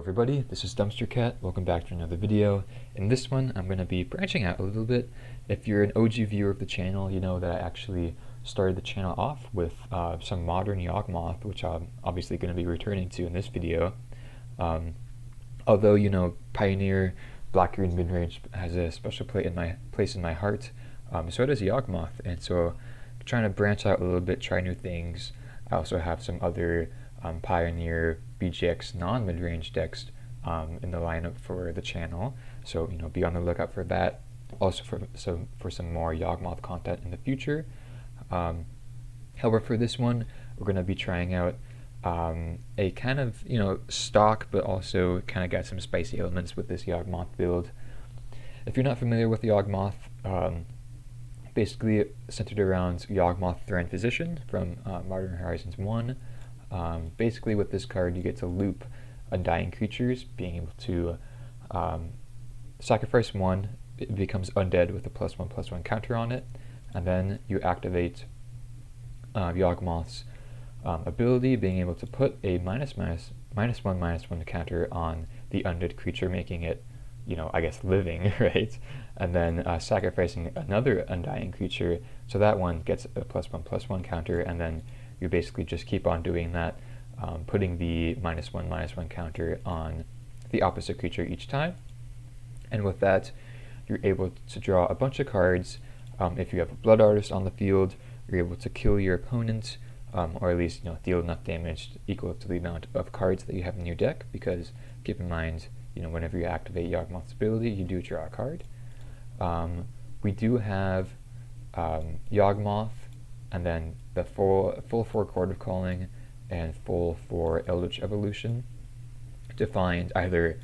everybody, this is Dumpster Cat. Welcome back to another video. In this one, I'm going to be branching out a little bit. If you're an OG viewer of the channel, you know that I actually started the channel off with some modern Yawgmoth, which I'm obviously going to be returning to in this video. Although, you know, Pioneer Black-Green Midrange has a special place in my heart, so does Yawgmoth, and so I'm trying to branch out a little bit, try new things. I also have some other Pioneer BGX non-midrange decks in the lineup for the channel, so you know, be on the lookout for that. Also for some more Yawgmoth content in the future. However, for this one, we're going to be trying out a kind of, you know, stock, but also kind of got some spicy elements with this Yawgmoth build. If you're not familiar with Yawgmoth, basically centered around Yawgmoth Threat Physician from Modern Horizons 1. Basically with this card you get to loop undying creatures, being able to sacrifice one, it becomes undead with a +1/+1 counter on it, and then you activate Yawgmoth's ability, being able to put a -1/-1 counter on the undead creature, making it, you know, I guess living, right? And then sacrificing another undying creature, so that one gets a +1/+1 counter, and then you basically just keep on doing that, putting the -1/-1 counter on the opposite creature each time. And with that, you're able to draw a bunch of cards. If you have a Blood Artist on the field, you're able to kill your opponent, or at least, you know, deal enough damage equal to the amount of cards that you have in your deck, because keep in mind, you know, whenever you activate Yawgmoth's ability, you do draw a card. We do have Yawgmoth, and then the full 4 Chord of Calling and full 4 Eldritch Evolution to find either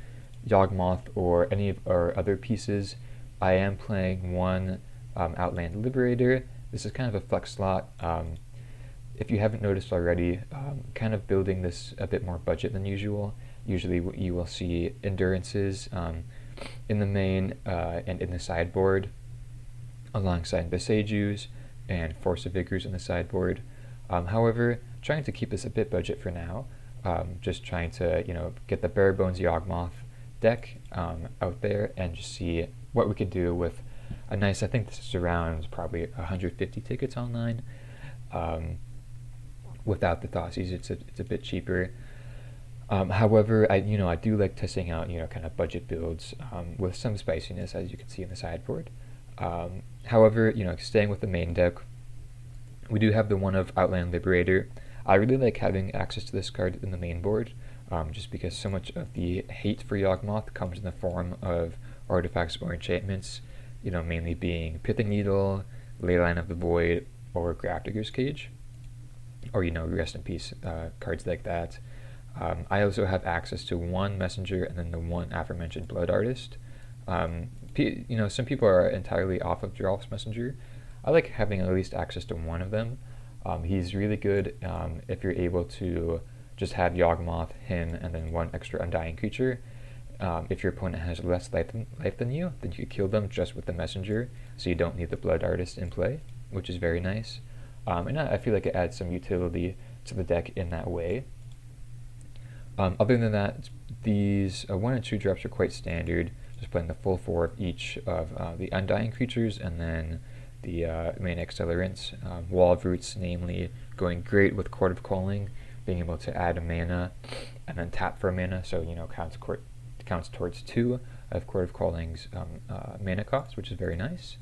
Yawgmoth or any of our other pieces. I am playing one Outland Liberator. This is kind of a flex slot. If you haven't noticed already, kind of building this a bit more budget than usual. Usually you will see Endurances in the main and in the sideboard, alongside Besejus and Force of Vigors in the sideboard. However, trying to keep this a bit budget for now, just trying to, you know, get the bare bones Yawgmoth deck out there and just see what we could do with a nice, I think this is around probably 150 tickets online. Without the Thoughtseize, it's a bit cheaper. However, I do like testing out, you know, kind of budget builds with some spiciness, as you can see in the sideboard. However, you know, staying with the main deck, we do have the one of Outland Liberator. I really like having access to this card in the main board, just because so much of the hate for Yawgmoth comes in the form of artifacts or enchantments, you know, mainly being Pithing Needle, Leyline of the Void, or Grafdigger's Cage, or, you know, Rest in Peace cards like that. I also have access to one Messenger and then the one aforementioned Blood Artist. You know, some people are entirely off of Geralf's Messenger. I like having at least access to one of them. He's really good if you're able to just have Yawgmoth, him, and then one extra undying creature. If your opponent has less life than you, then you could kill them just with the Messenger, so you don't need the Blood Artist in play, which is very nice. And I feel like it adds some utility to the deck in that way. Other than that, these 1 and 2 drops are quite standard, just playing the full 4 of each of the undying creatures, and then the main accelerants. Wall of Roots, namely, going great with Chord of Calling, being able to add a mana and then tap for a mana, so, you know, counts towards 2 of Chord of Calling's mana cost, which is very nice.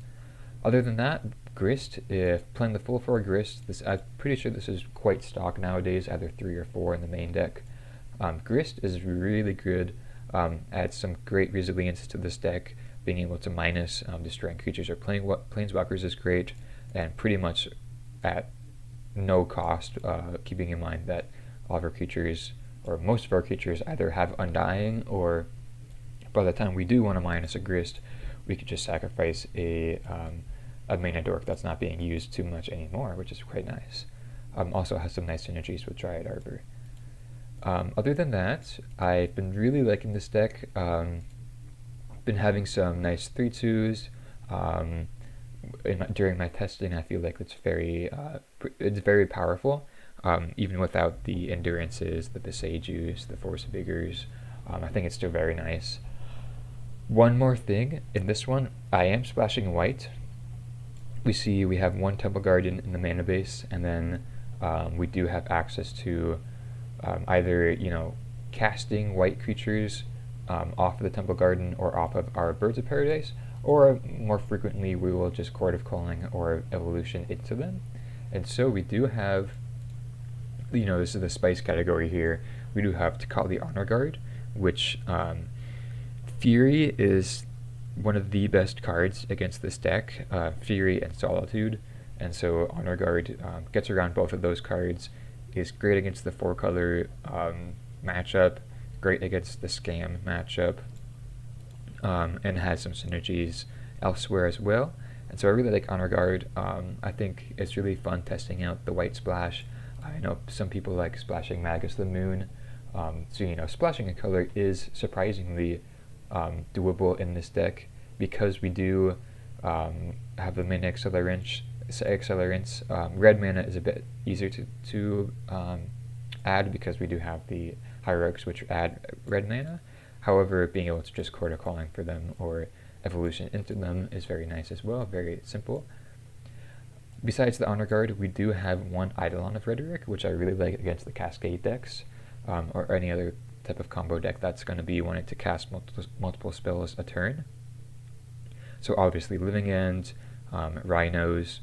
Other than that, Grist, if playing the full 4 Grist, I'm pretty sure this is quite stock nowadays, either 3 or 4 in the main deck. Grist is really good, adds some great resilience to this deck, being able to minus destroying creatures or planeswalkers is great, and pretty much at no cost, keeping in mind that all of our creatures, or most of our creatures, either have Undying, or by the time we do want to minus a Grist, we could just sacrifice a mana dork that's not being used too much anymore, which is quite nice. Also has some nice synergies with Dryad Arbor. Other than that, I've been really liking this deck. Been having some nice 3/2s. During my testing, I feel like it's very powerful, even without the Endurances, the Besejus, the Force of Vigors, I think it's still very nice. One more thing, in this one, I am splashing white. We have one Temple Guardian in the mana base, and then we do have access to either, casting white creatures off of the Temple Garden or off of our Birds of Paradise, or more frequently we will just Court of Calling or Evolution into them. And so we do have, this is the spice category here, we do have Tikali Honor Guard, which Fury is one of the best cards against this deck, Fury and Solitude, and so Honor Guard gets around both of those cards, is great against the 4-color matchup, great against the Scam matchup, and has some synergies elsewhere as well. And so I really like Honor Guard. I think it's really fun testing out the white splash. I know some people like splashing Magus the Moon, so splashing a color is surprisingly doable in this deck, because we do have the mana accelerance. Red mana is a bit easier to add because we do have the Hierarchs, which add red mana. However, being able to just Court of Calling for them or Evolution into them is very nice as well, very simple. Besides the Honor Guard, we do have one Eidolon of Rhetoric, which I really like against the Cascade decks, or any other type of combo deck that's going to be wanting to cast multiple spells a turn. So obviously Living End, Rhinos,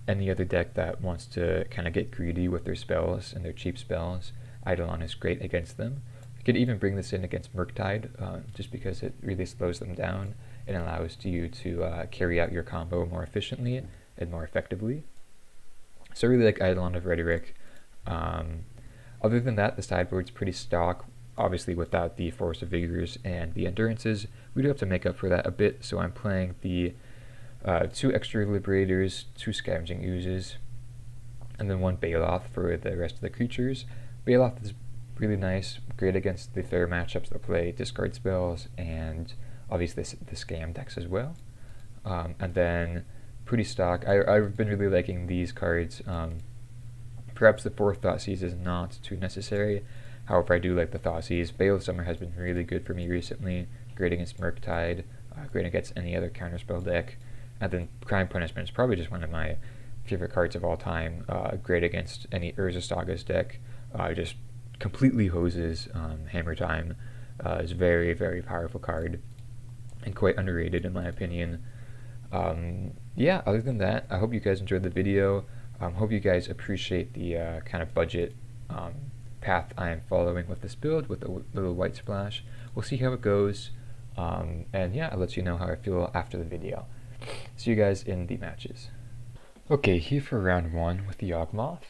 any other deck that wants to kind of get greedy with their spells and their cheap spells, Eidolon is great against them. You could even bring this in against Murktide, just because it really slows them down and allows you to carry out your combo more efficiently and more effectively. So I really like Eidolon of Rhetoric. Other than that, the sideboard's pretty stock, obviously without the Force of Vigors and the Endurances. We do have to make up for that a bit, so I'm playing the 2 extra Liberators, 2 Scavenging Oozes, and then 1 Baloth for the rest of the creatures. Baloth is really nice, great against the fair matchups that play discard spells, and obviously the Scam decks as well. And then pretty stock. I've been really liking these cards. Perhaps the 4th Thoughtseize is not too necessary. However, I do like the Thoughtseize. Bale of Summer has been really good for me recently. Great against Murktide, great against any other counterspell deck. And then Crime Punishment is probably just one of my favorite cards of all time. Great against any Urza Saga's deck. Just completely hoses Hammer Time. Is a very, very powerful card and quite underrated in my opinion. Yeah, other than that, I hope you guys enjoyed the video. Hope you guys appreciate the kind of budget path I am following with this build with a little white splash. We'll see how it goes, and yeah, I'll let you know how I feel after the video. See you guys in the matches. Okay, here for round 1 with the Yawgmoth.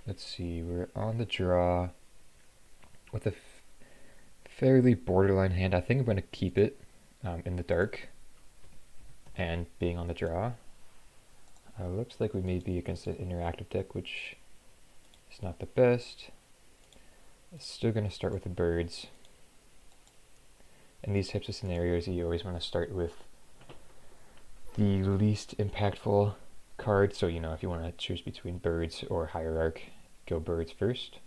Let's see, we're on the draw with a fairly borderline hand. I think I'm going to keep it in the dark and being on the draw. Looks like we may be against an interactive deck, which is not the best. Still going to start with the birds. In these types of scenarios, you always want to start with the least impactful card. So, if you want to choose between birds or Hierarch, go birds first.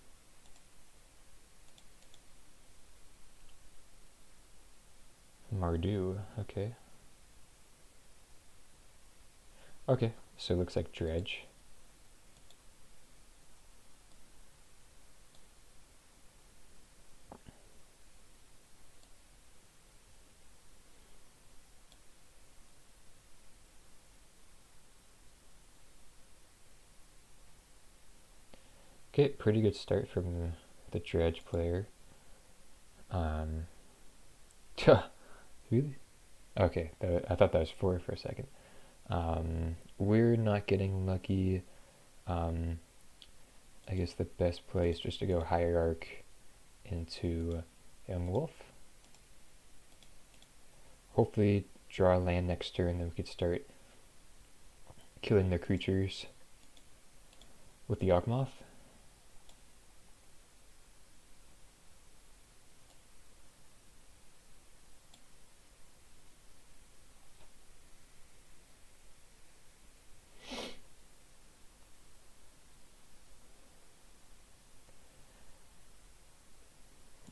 Mardu, okay. Okay, so it looks like Dredge. Okay, pretty good start from the Dredge player. Really? Okay, I thought that was 4 for a second. We're not getting lucky. I guess the best play is just to go Hierarch into Yawgmoth. Hopefully draw a land next turn, then we could start killing the creatures with the Yawgmoth.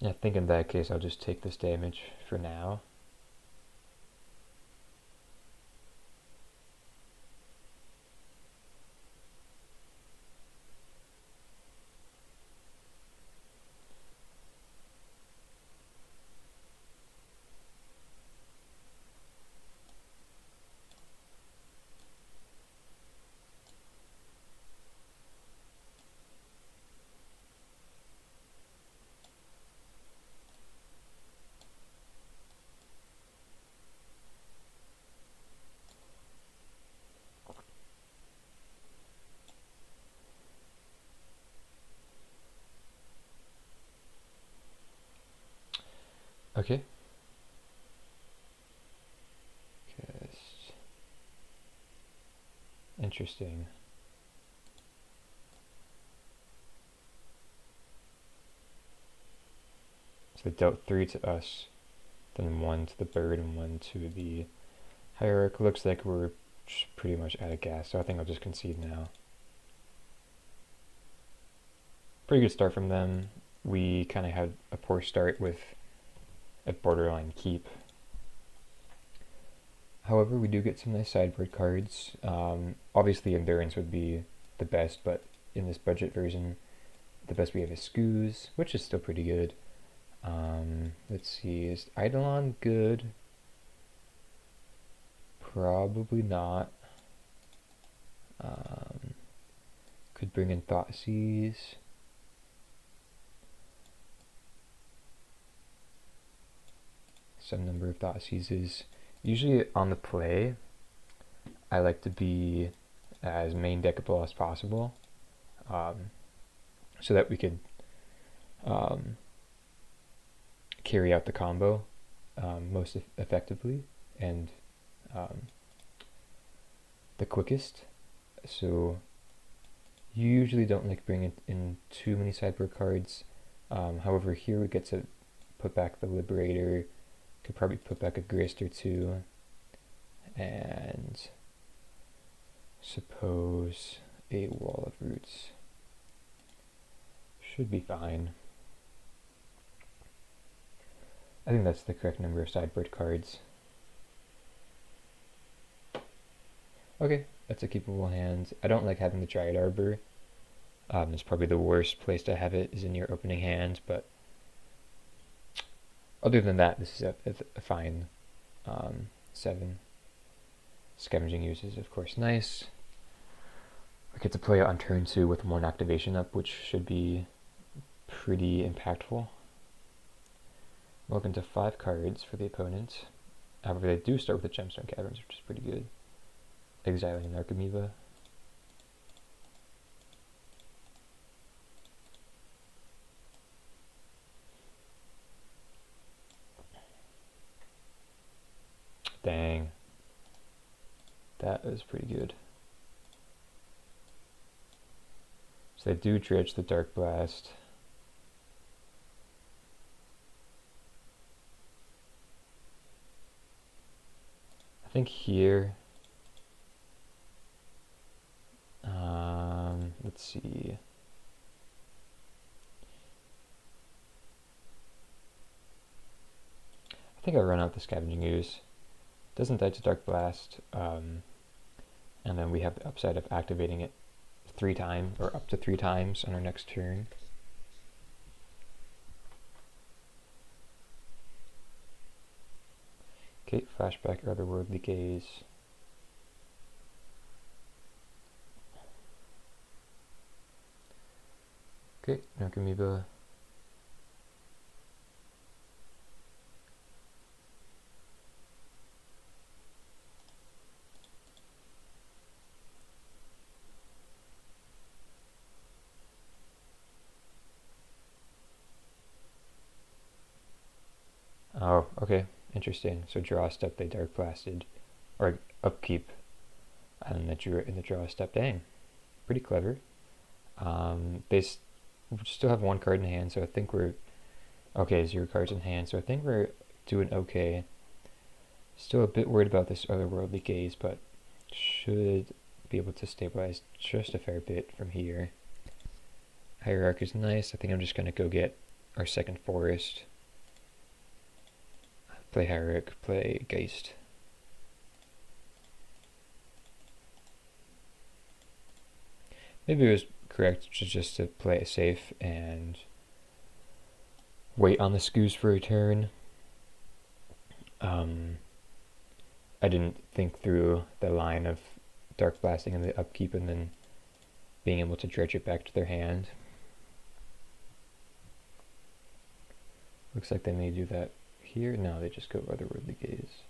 I think in that case I'll just take this damage for now. Okay. Interesting. So they dealt 3 to us, then 1 to the bird and 1 to the hierarch. Looks like we're pretty much out of gas, so I think I'll just concede now. Pretty good start from them. We kind of had a poor start with a borderline keep. However, we do get some nice sideboard cards. Obviously, Endurance would be the best, but in this budget version, the best we have is Scoos, which is still pretty good. Let's see, is Eidolon good? Probably not. Could bring in Thoughtseize. Some number of Thoughtseizes. Usually on the play, I like to be as main deckable as possible, so that we could carry out the combo most effectively and the quickest. So you usually don't like bringing in too many sideboard cards. However, here we get to put back the Liberator. Could probably put back a Grist or two, and suppose a Wall of Roots. Should be fine. I think that's the correct number of sideboard cards. Okay, that's a keepable hand. I don't like having the Dryad Arbor. It's probably the worst place to have it is in your opening hand, but other than that, this is a fine 7. Scavenging Use is, of course, nice. We get to play it on turn 2 with 1 activation up, which should be pretty impactful. Welcome to 5 cards for the opponent. However, they do start with the Gemstone Caverns, which is pretty good. Exiling an Archimevo. Dang. That is pretty good. So they do dredge the Dark Blast. I think here, let's see. I think I run out the Scavenging Ooze. Doesn't die to Dark Blast, and then we have the upside of activating it 3 times, or up to 3 times on our next turn. Okay, flashback, Otherworldly Gaze. Okay, Archimevo. Oh, okay, interesting. So draw step, they Dark Blasted, or upkeep, and in the draw step. Dang, pretty clever. They still have 1 card in hand, so I think we're okay. 0 cards in hand, so I think we're doing okay. Still a bit worried about this Otherworldly Gaze, but should be able to stabilize just a fair bit from here. Hierarch is nice. I think I'm just gonna go get our second forest. Play Hyrule, play Geist. Maybe it was correct just to play it safe and wait on the scoos for a turn. I didn't think through the line of Dark Blasting and the upkeep and then being able to dredge it back to their hand. Looks like they may do that here. No, they just go Otherworldly Gaze.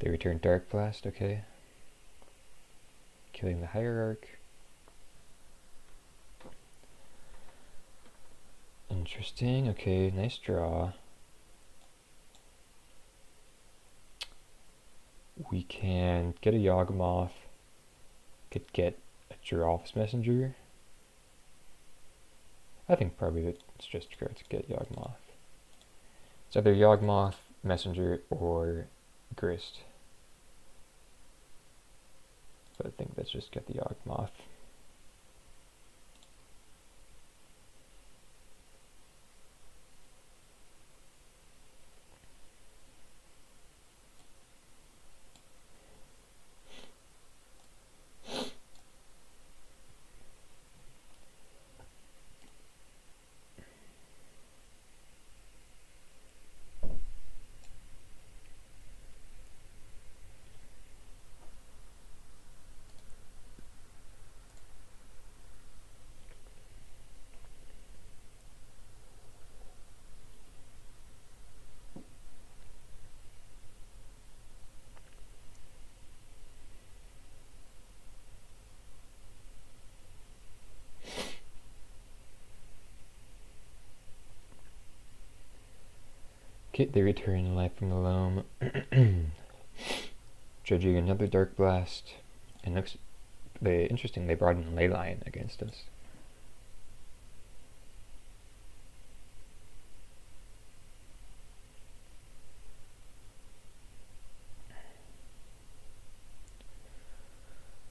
They return Dark Blast, okay. Killing the Hierarch. Interesting, okay, nice draw. We can get a Yawgmoth. Could get a Giraffe's Messenger. I think probably it's just correct to get Yawgmoth. It's either Yawgmoth, Messenger, or Grist. But I think let's just get the Yawgmoth. Okay, they return Life from the Loam. Dredging another Dark Blast. And looks interesting, they brought in Leyline against us.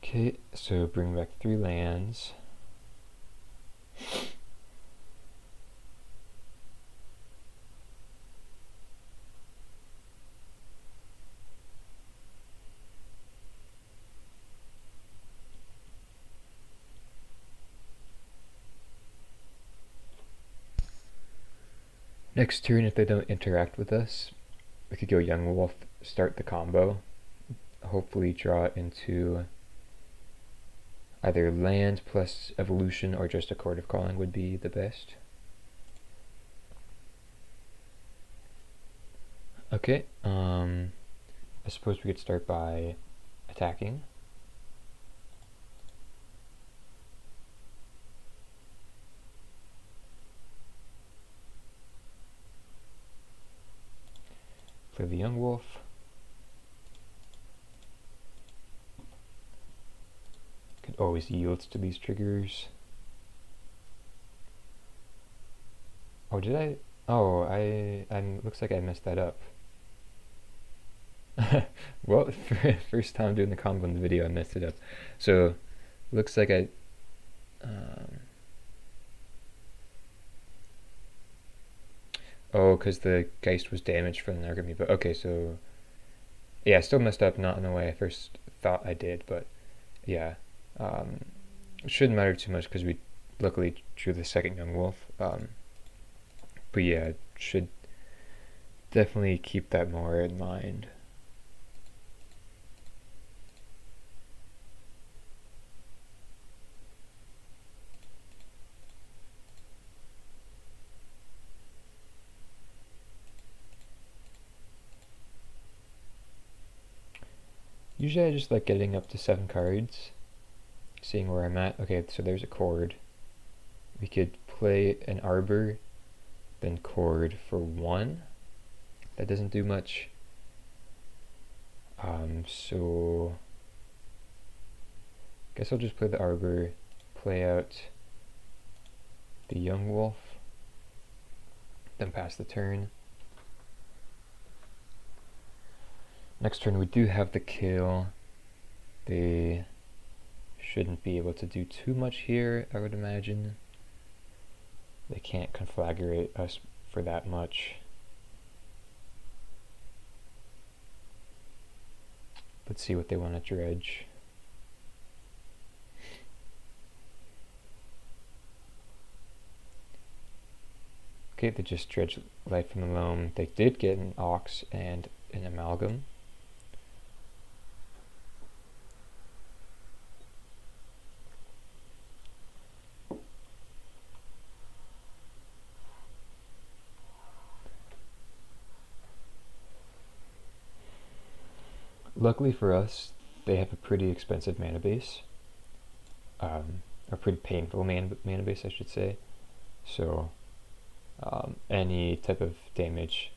Okay, so bring back 3 lands. Next turn, if they don't interact with us, we could go Yawgmoth, start the combo, hopefully draw it into either land plus evolution or just a Chord of Calling would be the best. Okay, I suppose we could start by attacking. Play the Yawgmoth. Could always yield to these triggers. Oh, did I? Oh, I looks like I messed that up. Well, first time doing the combo in the video, I messed it up. So, looks like I... oh, because the Geist was damaged from the Nargami, but okay, so... yeah, I still messed up, not in the way I first thought I did, but yeah. It shouldn't matter too much because we luckily drew the second Yawgmoth. But yeah, should definitely keep that more in mind. Usually I just like getting up to 7 cards, seeing where I'm at. Okay, so there's a Chord. We could play an Arbor, then Chord for 1. That doesn't do much. So guess I'll just play the Arbor, play out the Yawgmoth, then pass the turn. Next turn we do have the kill. They shouldn't be able to do too much here, I would imagine. They can't conflagrate us for that much. Let's see what they want to dredge. Okay, they just dredged Light from the Loam. They did get an Ox and an Amalgam. Luckily for us, they have a pretty expensive mana base. A pretty painful mana base, I should say. So any type of damage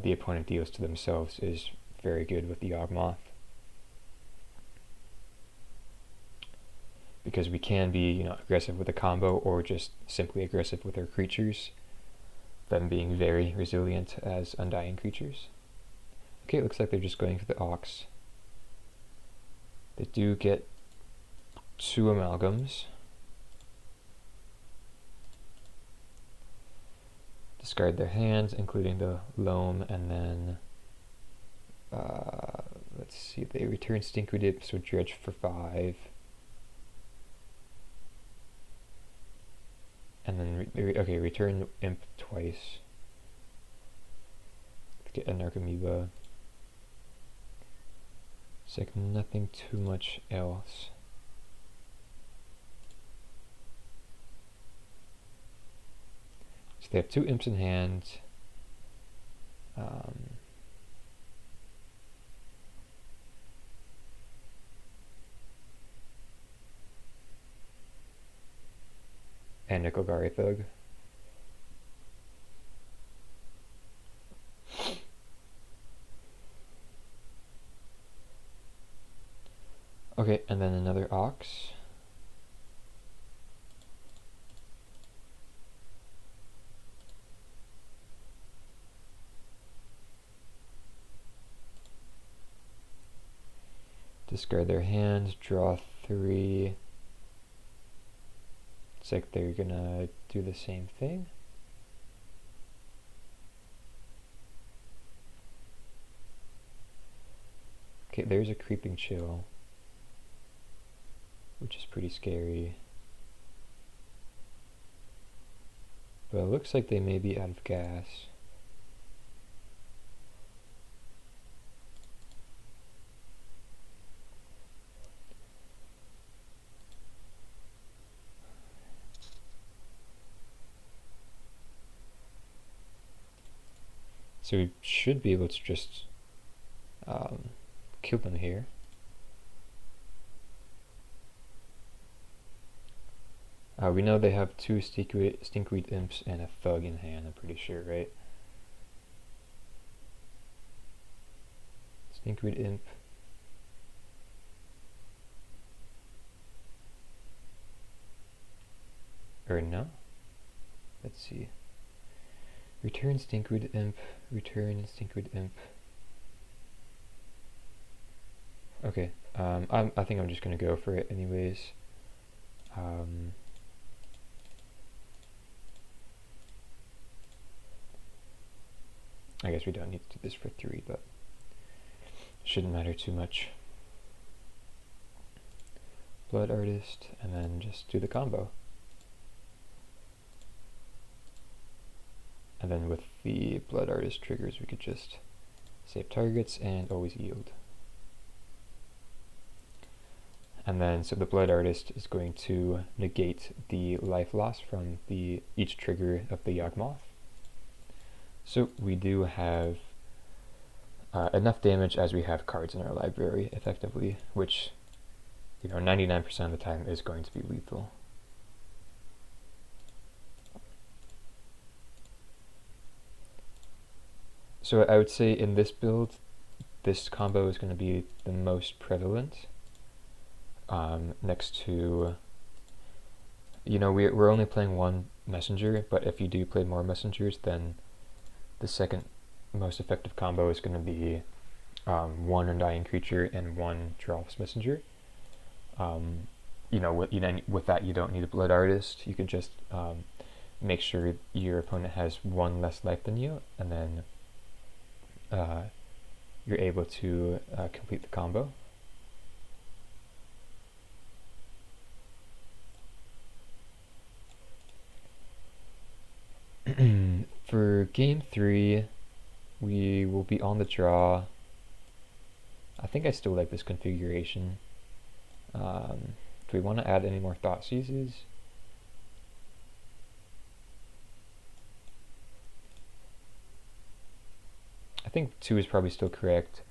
the opponent deals to themselves is very good with the Yawgmoth. Because we can be, aggressive with a combo or just simply aggressive with our creatures, them being very resilient as undying creatures. Okay, it looks like they're just going for the Ox. They do get 2 Amalgams. Discard their hands, including the Loam, and then let's see, if they return Stinkweed Imp, so dredge for 5. And then, return Imp twice. Let's get a Narcomoeba. It's like nothing too much else. So they have 2 Imps in hand. And Nickelgari Thug. Okay, and then another Ox. Discard their hands, draw 3. It's like they're gonna do the same thing. Okay, there's a Creeping Chill, which is pretty scary. But it looks like they may be out of gas. So we should be able to just kill them here. We know they have 2 Stinkweed Imps and a Thug in hand, I'm pretty sure, right? Stinkweed Imp. Or no? Let's see. Return Stinkweed Imp, return Stinkweed Imp. Okay, I think I'm just gonna go for it anyways. I guess we don't need to do this for 3, but shouldn't matter too much. Blood Artist, and then just do the combo. And then with the Blood Artist triggers, we could just save targets and always yield. And then, so the Blood Artist is going to negate the life loss from each trigger of the Yawgmoth. So we do have enough damage as we have cards in our library, effectively, which, 99% of the time is going to be lethal. So I would say in this build, this combo is going to be the most prevalent. Next to, we're only playing 1 messenger, but if you do play more messengers, then the second most effective combo is going to be one Undying Creature and one Drops Messenger. With that, you don't need a Blood Artist. You can just make sure your opponent has one less life than you, and then you're able to complete the combo. For game 3, we will be on the draw. I think I still like this configuration. Do we want to add any more Thought Seizes? I think 2 is probably still correct.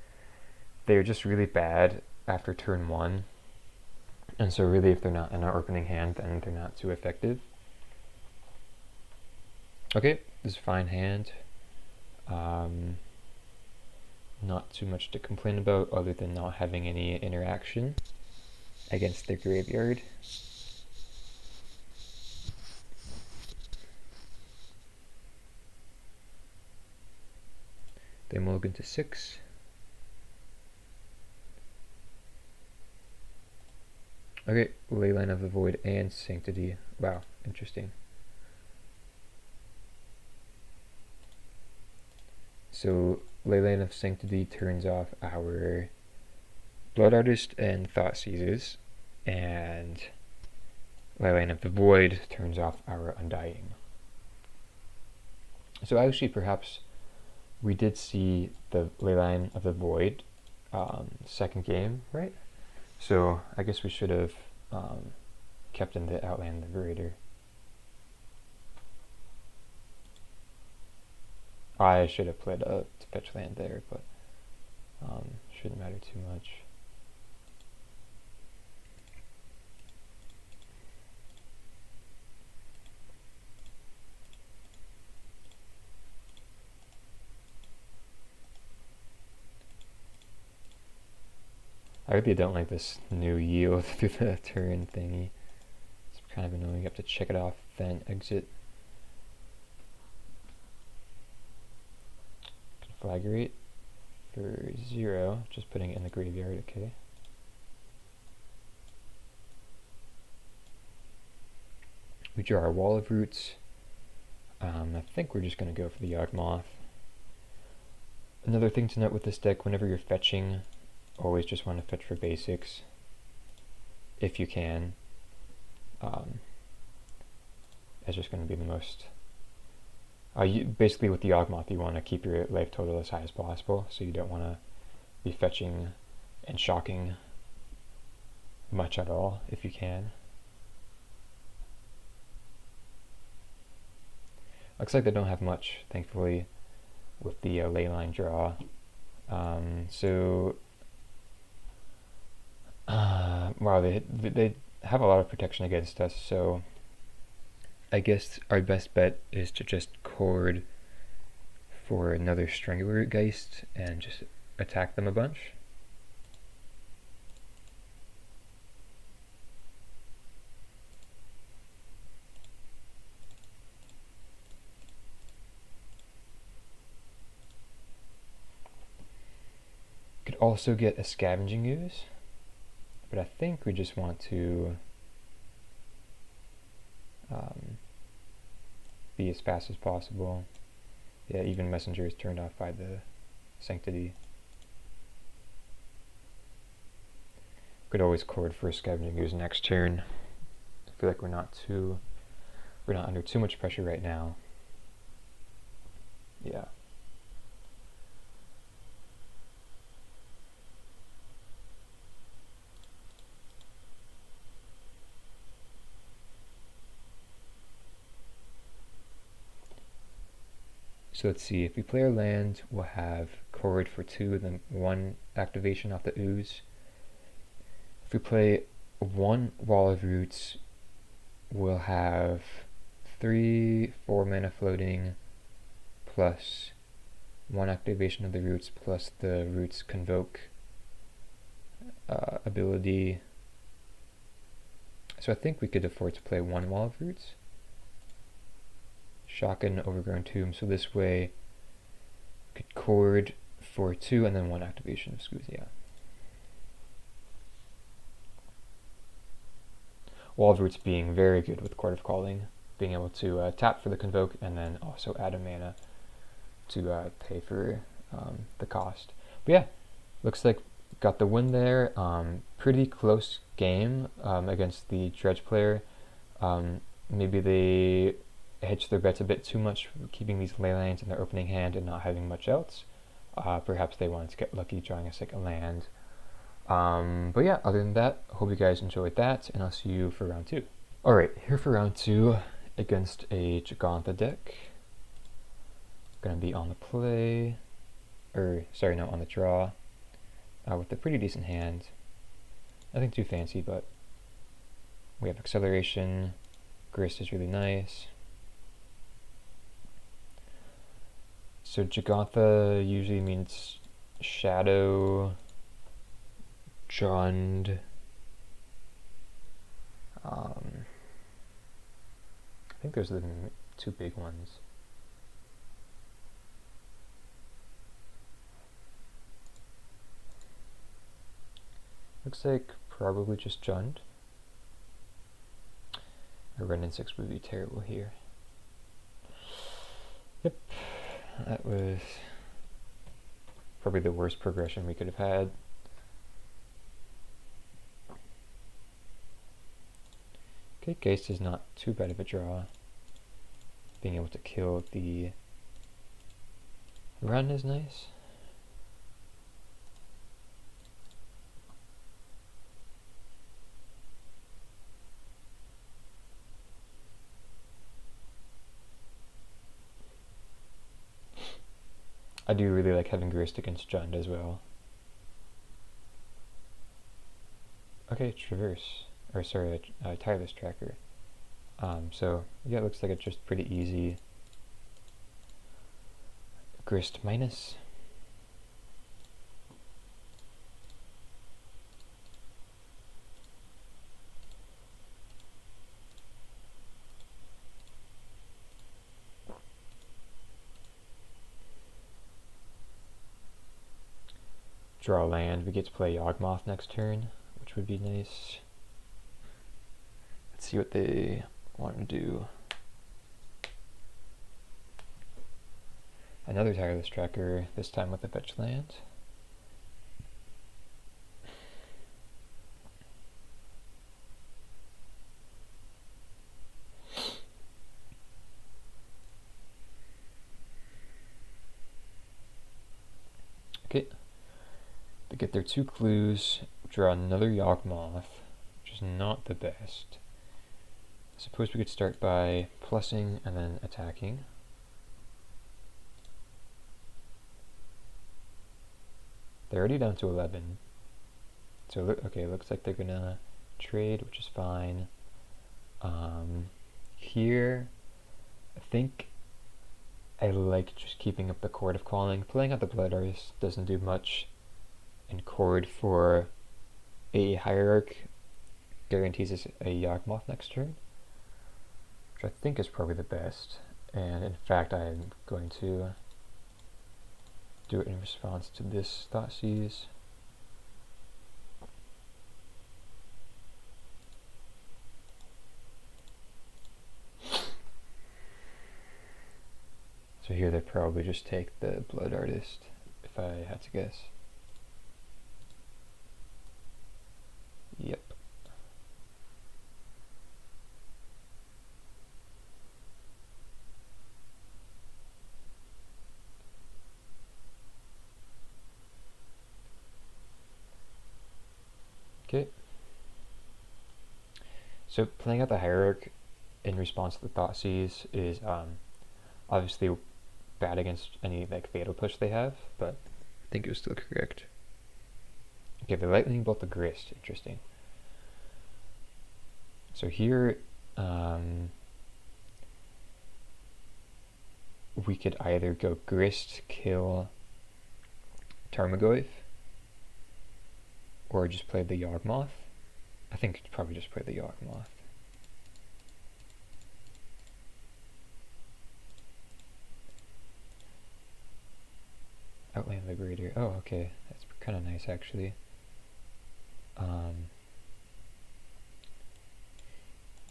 They're just really bad after turn 1. And so really if they're not in our opening hand, then they're not too effective. Okay, this is a fine hand. Not too much to complain about other than not having any interaction against their graveyard. They mulligan to 6. Okay, Leyline of the Void and Sanctity. Wow, interesting. So Leyline of Sanctity turns off our Blood Artist and Thought Seizes, and Leyline of the Void turns off our Undying. So actually perhaps we did see the Leyline of the Void second game, right? So I guess we should have kept in the Outland Liberator. I should have played a fetch land there, but shouldn't matter too much. I really don't like this new yield through the turn thingy. It's kind of annoying. You have to check it off, then exit. Conflagrate for 0, just putting it in the graveyard, okay. We draw our Wall of Roots. I think we're just going to go for the Yawgmoth. Another thing to note with this deck, whenever you're fetching, always just want to fetch for basics, if you can. It's just going to be the most... basically with the Yawgmoth, you want to keep your life total as high as possible, so you don't want to be fetching and shocking much at all, if you can. Looks like they don't have much, thankfully, with the Leyline draw. Wow, they have a lot of protection against us, so I guess our best bet is to just chord for another Strangler Geist and just attack them a bunch. Could also get a Scavenging Ooze, but I think we just want to be as fast as possible. Yeah, even Messenger is turned off by the Sanctity. Could always chord for a Scavenging Ooze next turn. I feel like we're not under too much pressure right now. Yeah. So let's see, if we play our land, we'll have chord for 2 and then 1 activation off the Ooze. If we play 1 Wall of Roots, we'll have 3 4 mana floating plus 1 activation of the Roots plus the Roots Convoke ability. So I think we could afford to play 1 Wall of Roots. Shock and Overgrown Tomb, so this way we could chord for 2 and then 1 activation of Skuzia. Walroots being very good with Court of Calling, being able to tap for the Convoke and then also add a mana to pay for the cost. But yeah, looks like got the win there. Pretty close game against the Dredge player. Maybe they hedged their bets a bit too much, keeping these leylands in their opening hand and not having much else. Perhaps they wanted to get lucky drawing us like a land. But yeah, other than that, hope you guys enjoyed that, and I'll see you for round 2. Alright, here for round 2 against a Yawgmoth deck. Gonna be on the play, or sorry, no, on the draw, with a pretty decent hand. Nothing too fancy, but we have acceleration. Grist is really nice. So Yawgmoth usually means Shadow, Jund. I think those are the 2 big ones. Looks like probably just Jund. A Ren and 6 would be terrible here. Yep, that was probably the worst progression we could have had. Okay, Geist is not too bad of a draw. Being able to kill the run is nice. I do really like having Grist against Jund as well. Okay, Traverse. Or sorry, Tireless Tracker. So yeah, it looks like it's just pretty easy. Grist minus. Draw land. We get to play Yawgmoth next turn, which would be nice. Let's see what they want to do. Another Tireless Tracker, this time with a fetch land. Okay. They get their 2 clues, draw another Yawgmoth, which is not the best. I suppose we could start by plussing and then attacking. They're already down to 11. So, okay, looks like they're gonna trade, which is fine. Here, I think I like just keeping up the Court of Calling. Playing out the Blood Artist doesn't do much. And Chord for a Hierarch guarantees us a Yawgmoth next turn, which I think is probably the best. And in fact, I'm going to do it in response to this Thoughtseize. So here they probably just take the Blood Artist, if I had to guess. Yep. Okay. So playing out the Hierarch in response to the Thoughtseize is obviously bad against any like Fatal Push they have, but I think it was still correct. Okay, the Lightning Bolt the Grist, interesting. So here, we could either go Grist, kill Tarmogoyf, or just play the Yawgmoth. I think probably just play the Yawgmoth. Outland Liberator. Oh, okay. That's kind of nice, actually.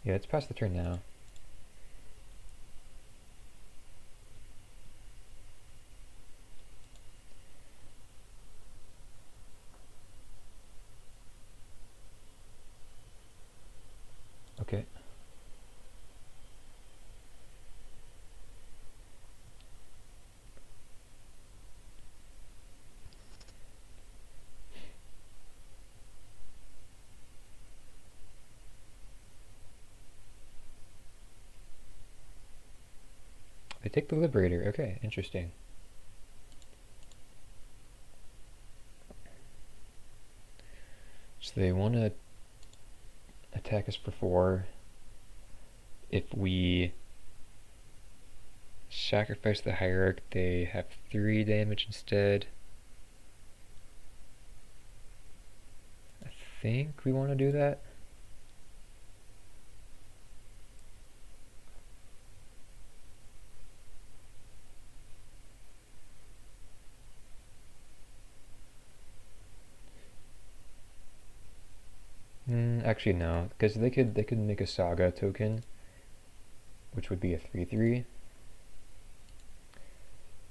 Yeah, let's pass the turn now. Okay. They take the Liberator. Okay, interesting. So they want to attack us for 4. If we sacrifice the Hierarch, they have 3 damage instead. I think we want to do that. Actually, no, because they could make a Saga token, which would be a 3/3,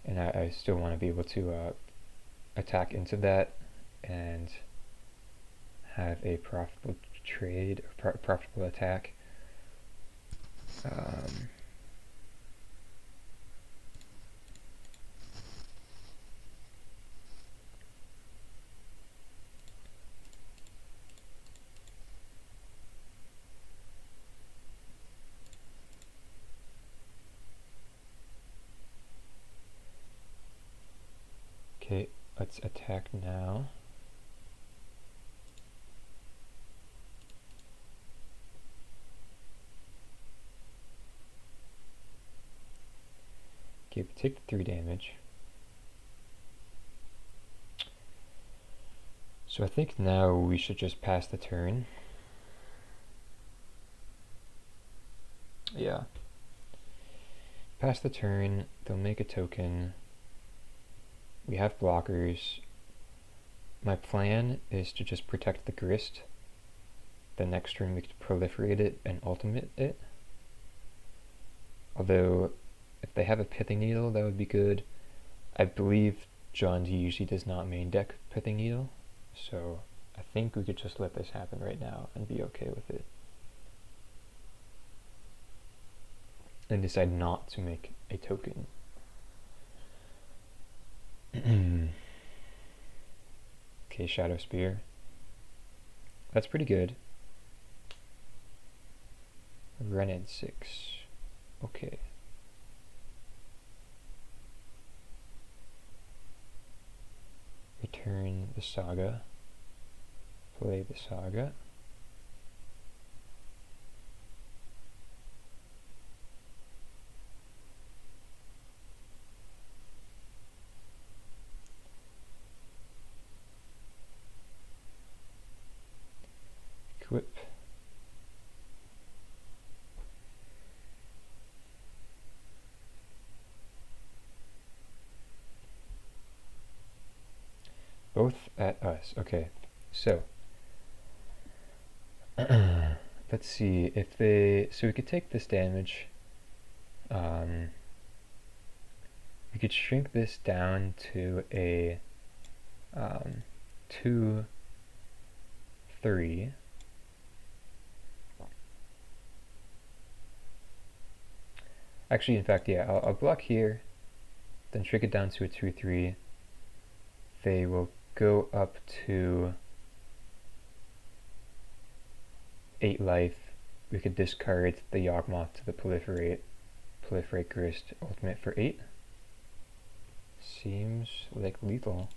and I still want to be able to attack into that and have a profitable trade or profitable attack. Okay, let's attack now. Okay, take the 3 damage. So I think now we should just pass the turn. Yeah. Pass the turn, they'll make a token. We have blockers. My plan is to just protect the Grist. The next turn we could proliferate it and ultimate it. Although, if they have a Pithing Needle, that would be good. I believe John D usually does not main deck Pithing Needle, so I think we could just let this happen right now and be okay with it. And decide not to make a token. Okay, Shadow Spear. That's pretty good. Rened 6. Okay. Return the Saga. Play the Saga. Equip. Both at us. Okay, so let's see if they. So we could take this damage. We could shrink this down to a 2/3. Actually, in fact, yeah, I'll block here, then shrink it down to a 2/3. They will go up to 8 life. We could discard the Yawgmoth to the proliferate Grist ultimate for 8. Seems like lethal.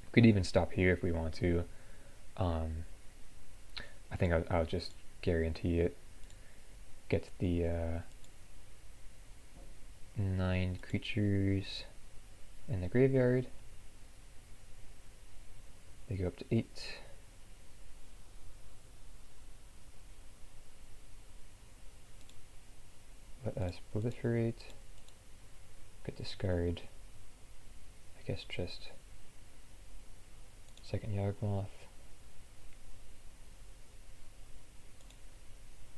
We could even stop here if we want to. I think I'll just guarantee it. Get the 9 creatures in the graveyard. They go up to 8. Let us proliferate. Could discard, I guess, just second Yawgmoth.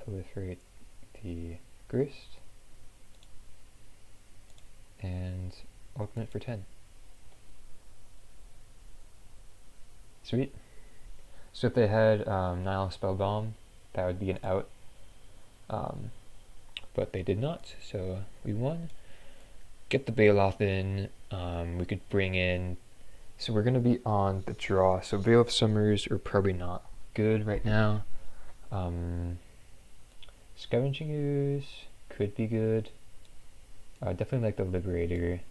Proliferate the Grist. And ultimate for 10. Sweet. So if they had Nile Spellbomb, that would be an out. But they did not, so we won. Get the Baloth in. We could bring in. So we're going to be on the draw. So Veil of Summers are probably not good right now. Scavenging Ooze could be good. Definitely like the Liberator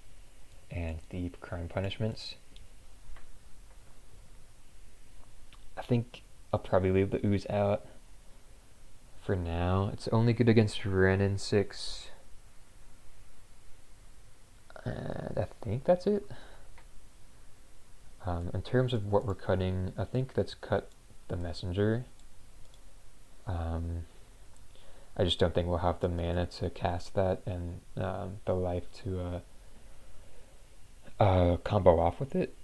and the Crime Punishments. I think I'll probably leave the Ooze out for now. It's only good against Renin 6. And I think that's it. In terms of what we're cutting, I think let's cut the Messenger. I just don't think we'll have the mana to cast that and the life to combo off with it.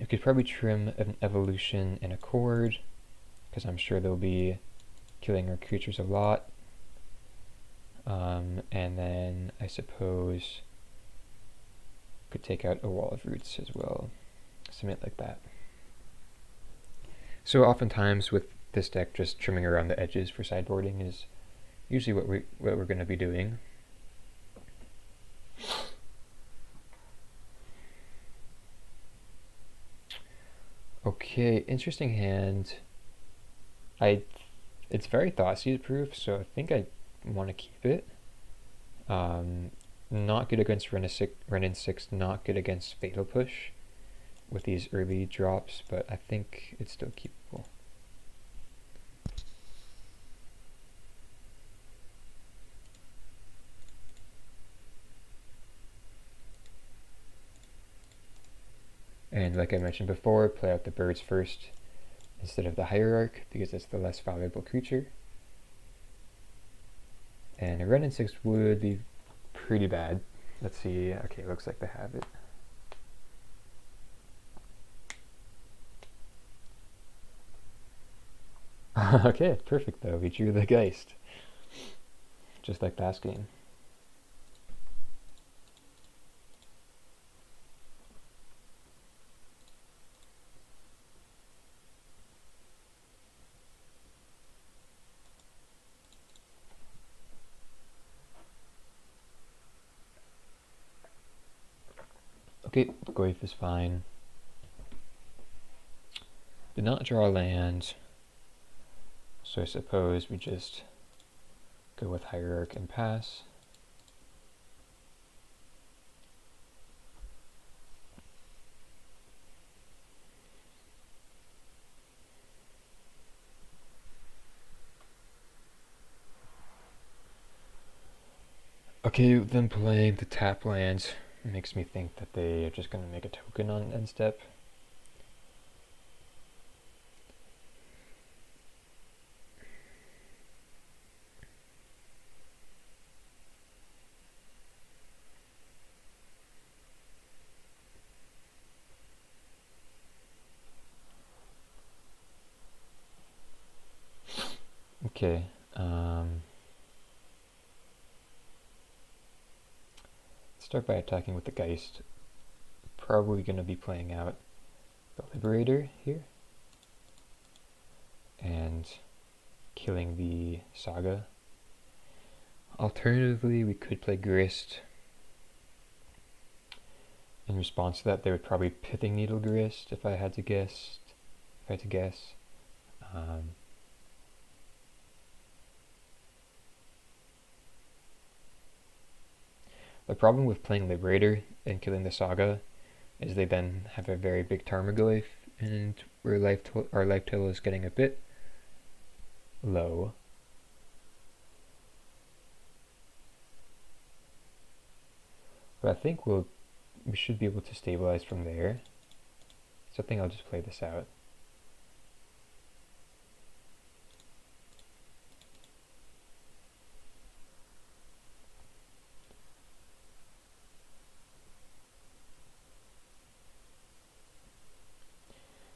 You could probably trim an Evolution and a Chord, because I'm sure they'll be killing our creatures a lot. And then I suppose could take out a Wall of Roots as well. Submit like that. So oftentimes with this deck, just trimming around the edges for sideboarding is usually what we're going to be doing. Okay, interesting hand. It's very Thoughtseize proof, so I think I want to keep it. Not good against Renin 6, not good against Fatal Push with these early drops, but I think it's still keepable. And like I mentioned before, play out the birds first instead of the Hierarch, because it's the less valuable creature. And a Renin 6 would be pretty bad. Let's see. Okay, looks like they have it. Okay, perfect though. We drew the Geist. Just like last game. Okay, Goyf is fine. Did not draw land, so I suppose we just go with Hierarch and pass. Okay, then playing the tap lands makes me think that they are just going to make a token on end step. Okay, start by attacking with the Geist. Probably going to be playing out the Liberator here and killing the Saga. Alternatively, we could play Grist. In response to that, they would probably Pithing Needle Grist if I had to guess. The problem with playing Liberator and killing the Saga is they then have a very big Tarmogoyf, and our life total is getting a bit low. But I think we should be able to stabilize from there. So I think I'll just play this out.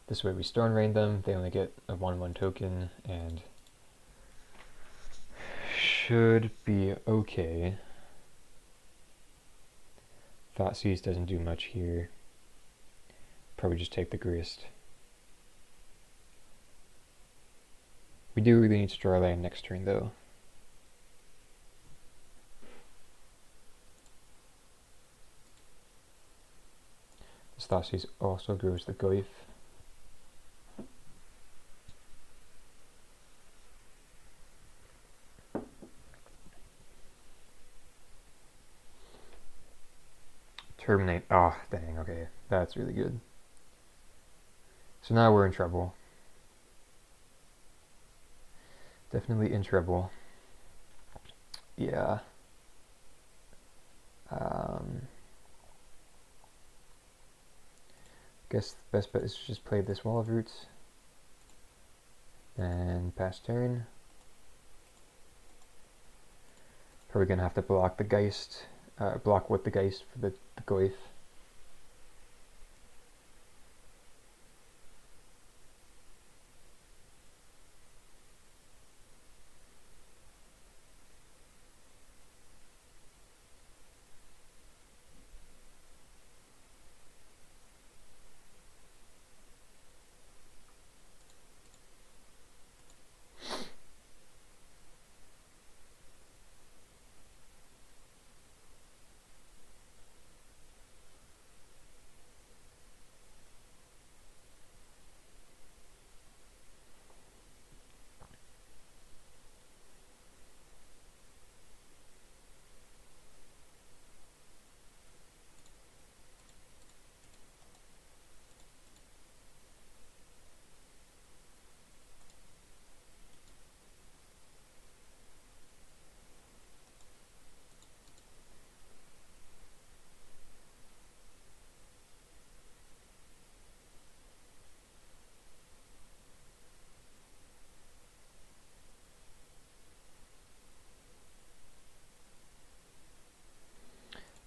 This way we Storm Rain them, they only get a 1/1 token, and should be okay. Thoughtseize doesn't do much here. Probably just take the Grist. We do really need to draw land next turn though. This Thoughtseize also grows the Goyf. Terminate. Oh, dang, okay. That's really good. So now we're in trouble. Definitely in trouble. Yeah. Guess the best bet is to just play this Wall of Roots. And pass turn. Probably gonna have to block the Geist. Block with the Geist for the Goyf.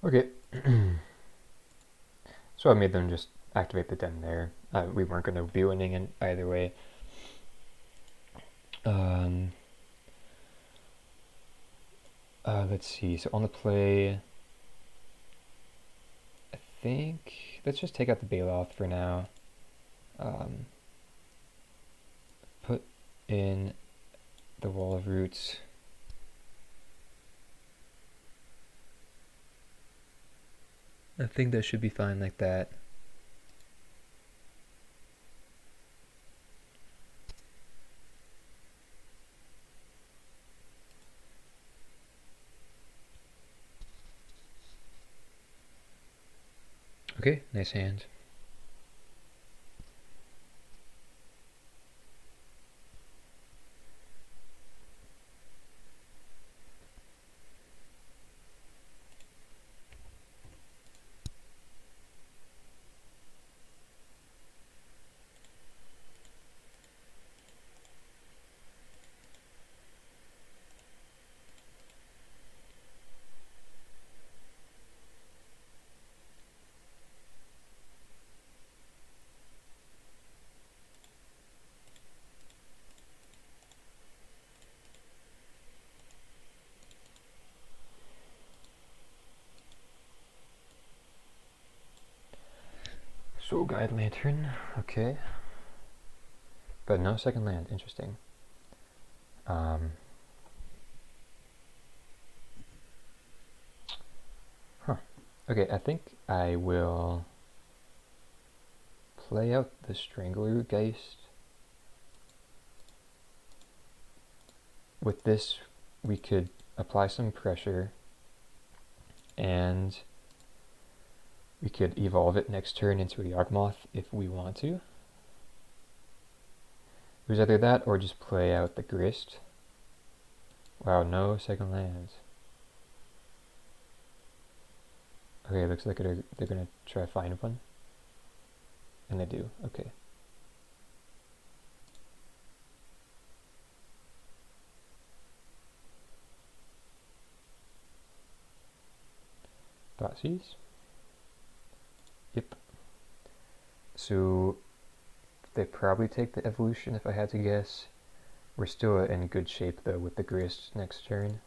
Okay. So I made them just activate the den there. We weren't going to be winning in either way. Let's see. So on the play, I think let's just take out the Bailoff for now. Put in the Wall of Roots. I think that should be fine like that. Okay, nice hand. Soul Guide Lantern, okay. But no second land, interesting. Okay, I think I will play out the Strangler Geist. With this, we could apply some pressure, and we could evolve it next turn into a Yawgmoth if we want to. It was either that or just play out the Grist. Wow, no second lands. Okay, looks like they're gonna try to find one. And they do, okay. Thoughtseize. Yep. So they probably take the evolution if I had to guess. We're still in good shape though with the Grist next turn.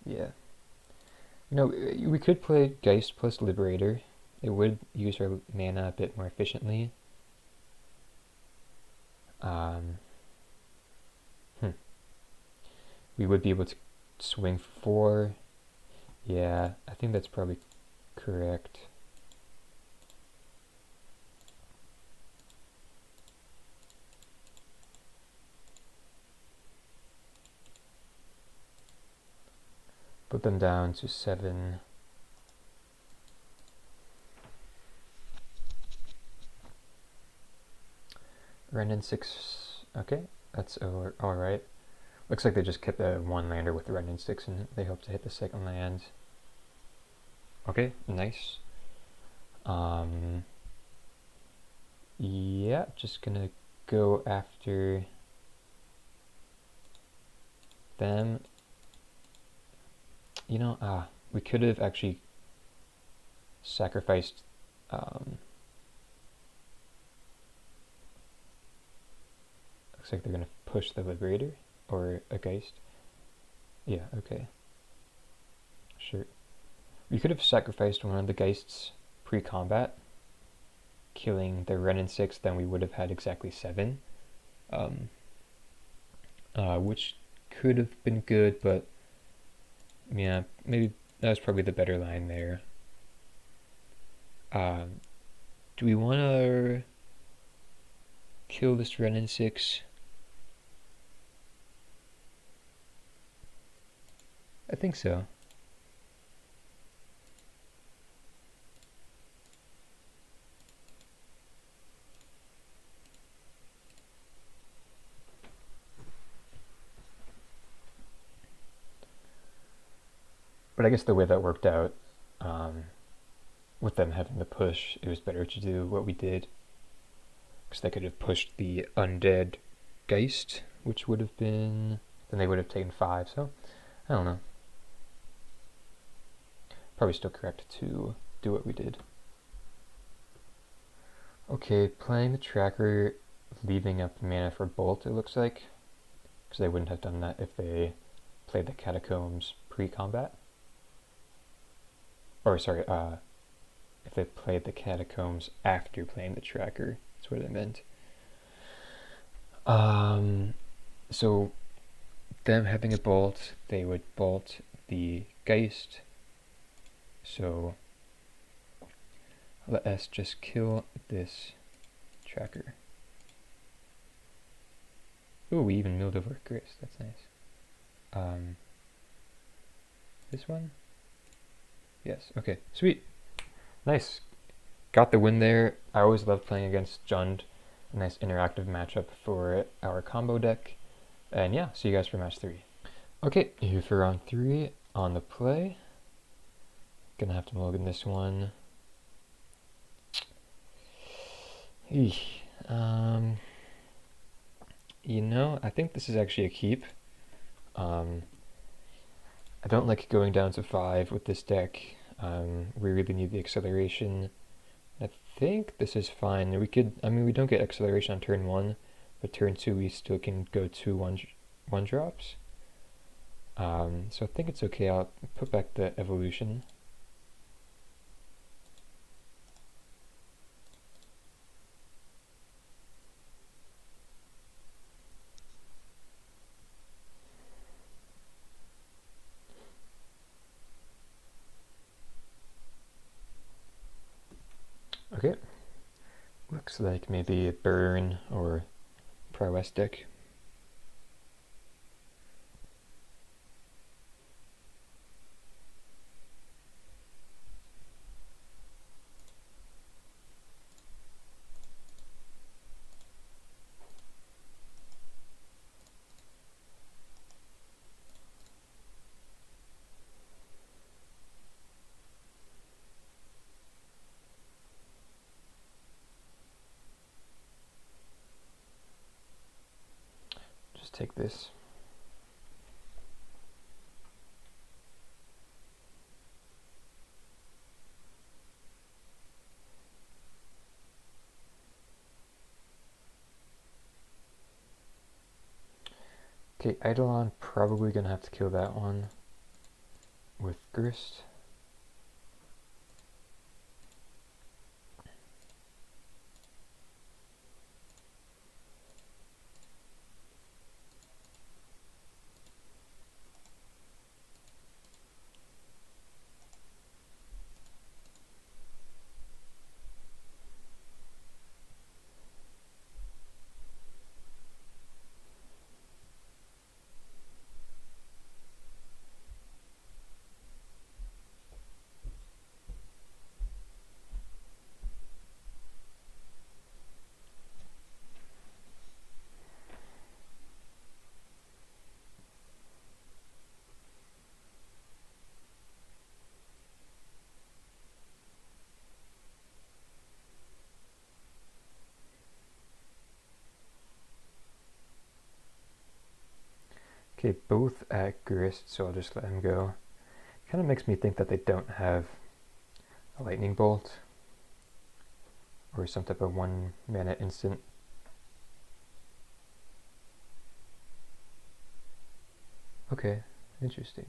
Yeah. You know, we could play Geist plus Liberator. It would use our mana a bit more efficiently. We would be able to swing 4. Yeah, I think that's probably correct. Put them down to 7. Rendon 6. Okay, that's alright. Looks like they just kept the 1-lander with the Rendon 6 and they hope to hit the second land. Okay, nice. Yeah, just gonna go after them. You know, we could have actually sacrificed looks like they're gonna push the Liberator or a Geist. Yeah, okay. Sure. We could have sacrificed one of the Geists pre-combat, killing the Renin 6, then we would have had exactly 7. Which could have been good, but yeah, maybe that was probably the better line there. Do we want to kill this Renin 6? I think so. But I guess the way that worked out, with them having the push, it was better to do what we did. Because they could have pushed the undead Geist, which would have been... then they would have taken 5, so I don't know. Probably still correct to do what we did. Okay, playing the tracker, leaving up mana for Bolt, it looks like. Because they wouldn't have done that if they played the Catacombs pre-combat. Or, sorry, if they played the Catacombs after playing the tracker. That's what I meant. So, them having a Bolt, they would Bolt the Geist. So, let us just kill this tracker. Ooh, we even milled over Grist. That's nice. This one? Yes, okay, sweet. Nice. Got the win there. I always love playing against Jund. A nice interactive matchup for our combo deck. And yeah, see you guys for match 3. Okay, here for round 3 on the play. Gonna have to mulligan this one. You know, I think this is actually a keep. I don't like going down to 5 with this deck. We really need the acceleration. I think this is fine. We could, I mean, we don't get acceleration on turn 1, but turn 2 we still can go 2 one drops. So I think it's okay. I'll put back the evolution. Okay, looks like maybe a burn or prowess deck. just take this. Okay, Eidolon, probably gonna have to kill that one with Grist. Okay, both at Grist, so I'll just let him go. Kind of makes me think that they don't have a lightning bolt or some type of 1 mana instant. Okay, interesting.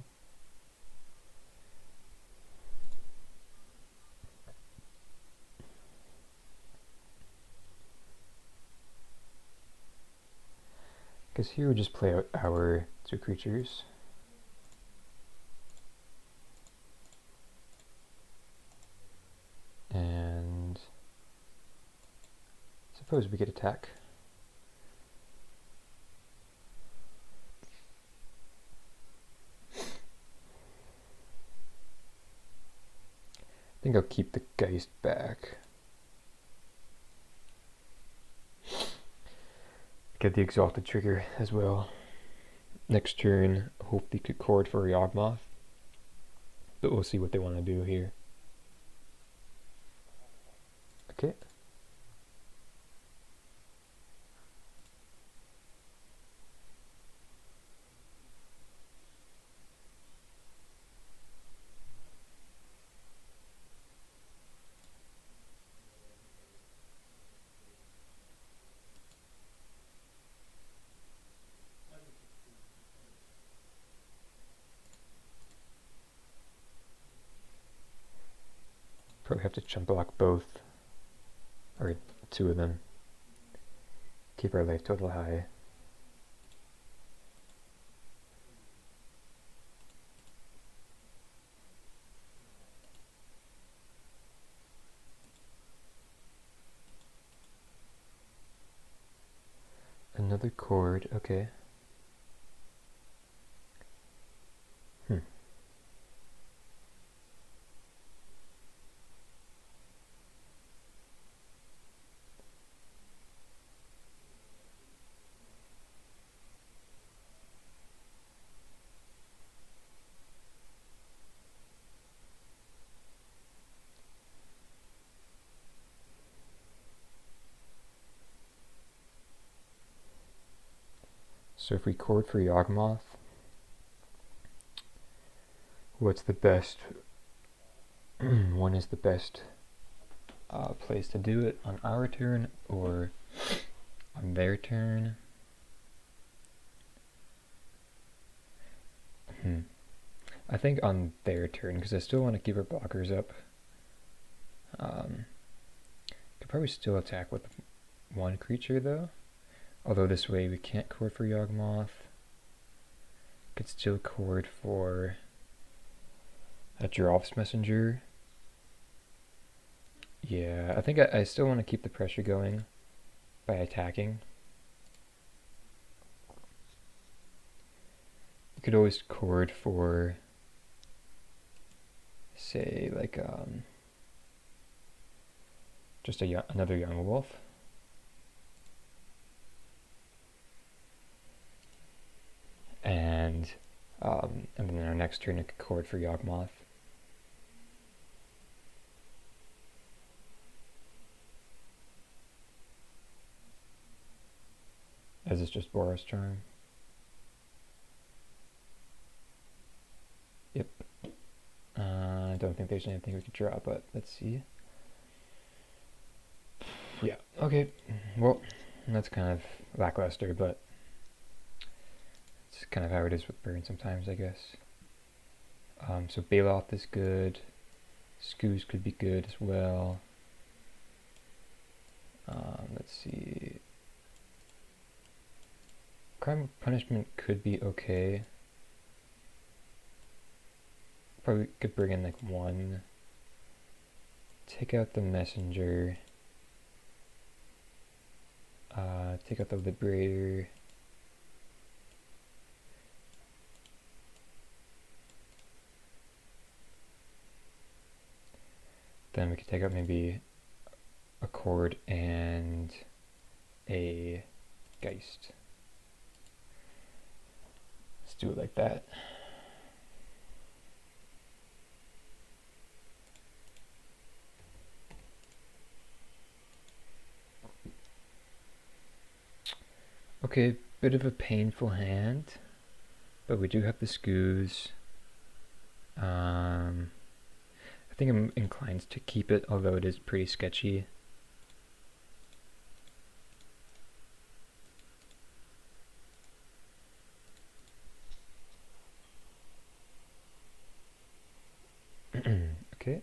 Because here we just play out our 2 creatures. And suppose we get attack. I think I'll keep the Geist back. Get the Exalted trigger as well. Next turn, hope they could chord for a Yawgmoth. But we'll see what they want to do here. Okay. Probably have to chump block both, or 2 of them. Keep our life total high. Another chord, okay. So if we chord for Yawgmoth, what's the best? One is the best place to do it on our turn or on their turn. I think on their turn, because I still want to keep our blockers up. Could probably still attack with 1 creature though. Although this way we can't chord for Yawgmoth. Could still chord for a Giraffe's Messenger. Yeah, I think I still want to keep the pressure going by attacking. You could always chord for, say, like just another Yawgmoth. And then our next turn, I could chord for Yawgmoth. As it's just Boros Charm. don't think there's anything we could draw, but let's see. Yeah, okay. Well, that's kind of lackluster, but it's kind of how it is with Burn sometimes, I guess. So Bailoff is good. Scoos could be good as well. Let's see. Crime of Punishment could be okay. Probably could bring in like one. Take out the Messenger. Take out the Liberator. Then we could take out maybe a Cord and a Geist. Let's do it like that. Okay, bit of a painful hand, but we do have the Scoos. I think I'm inclined to keep it, although it is pretty sketchy. Okay.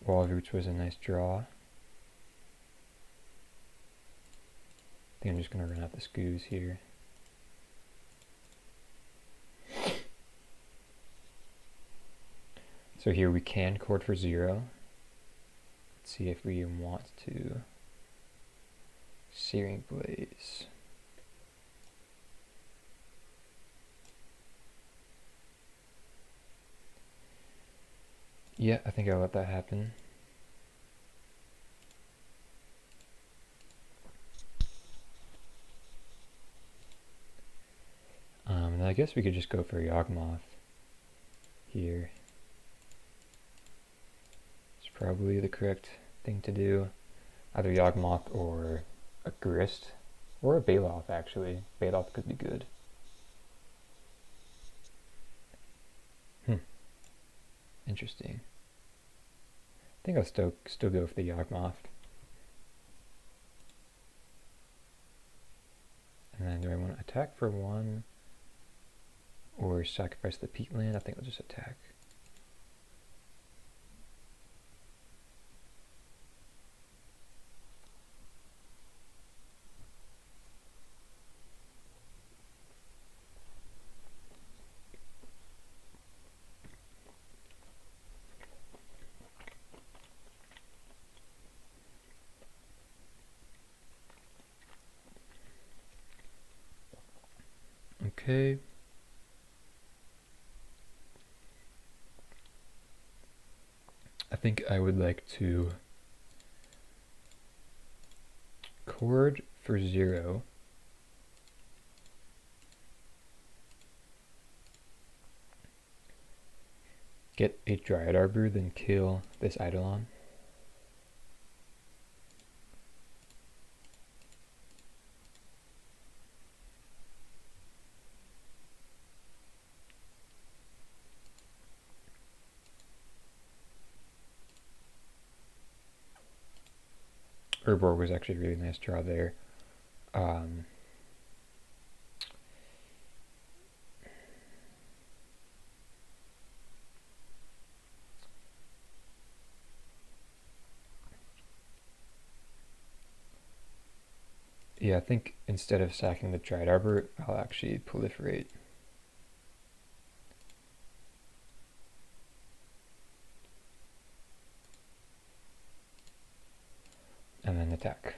Wall of Roots was a nice draw. I think I'm just going to run out the Scoos here. So here we can Cord for 0. Let's see if we want to. Searing Blaze. Yeah, I think I'll let that happen. And I guess we could just go for Yawgmoth here. It's probably the correct thing to do. Either Yawgmoth or a Grist, or a Bailoff actually. Bailoff could be good. Interesting. I think I'll still go for the Yawgmoth. And then do I want to attack for 1 or sacrifice the peatland? I think I'll just attack. Okay. I think I would like to Cord for 0. Get a Dryad Arbor, then kill this Eidolon. Urborg was actually a really nice draw there. Yeah, I think instead of sacking the Dryad Arbor, I'll actually proliferate. And then attack.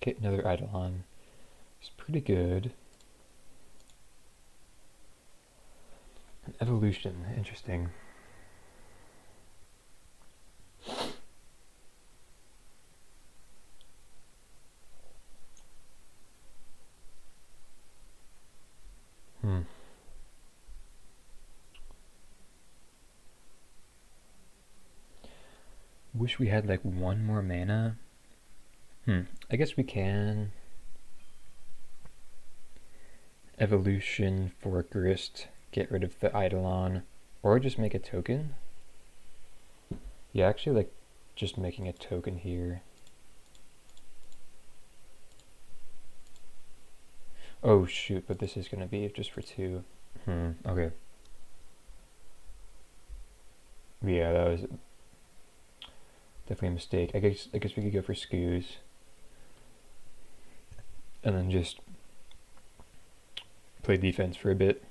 Okay, another Eidolon. It's pretty good. An evolution, interesting. Wish we had like one more mana. I guess we can. Evolution for Grist, get rid of the Eidolon, or just make a token. Yeah, actually like just making a token here. Oh shoot, but this is gonna be just for 2. Okay. Yeah, that was definitely a mistake. I guess we could go for Scoos. And then just play defense for a bit.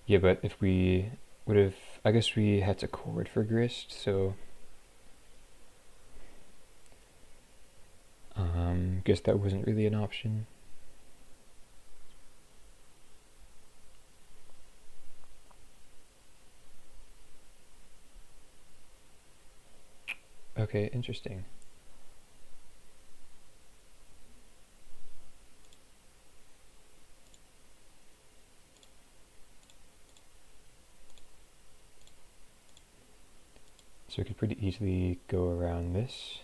Yeah, but if we would have, I guess we had to chord for Grist, so guess that wasn't really an option. Okay, interesting. So we could pretty easily go around this.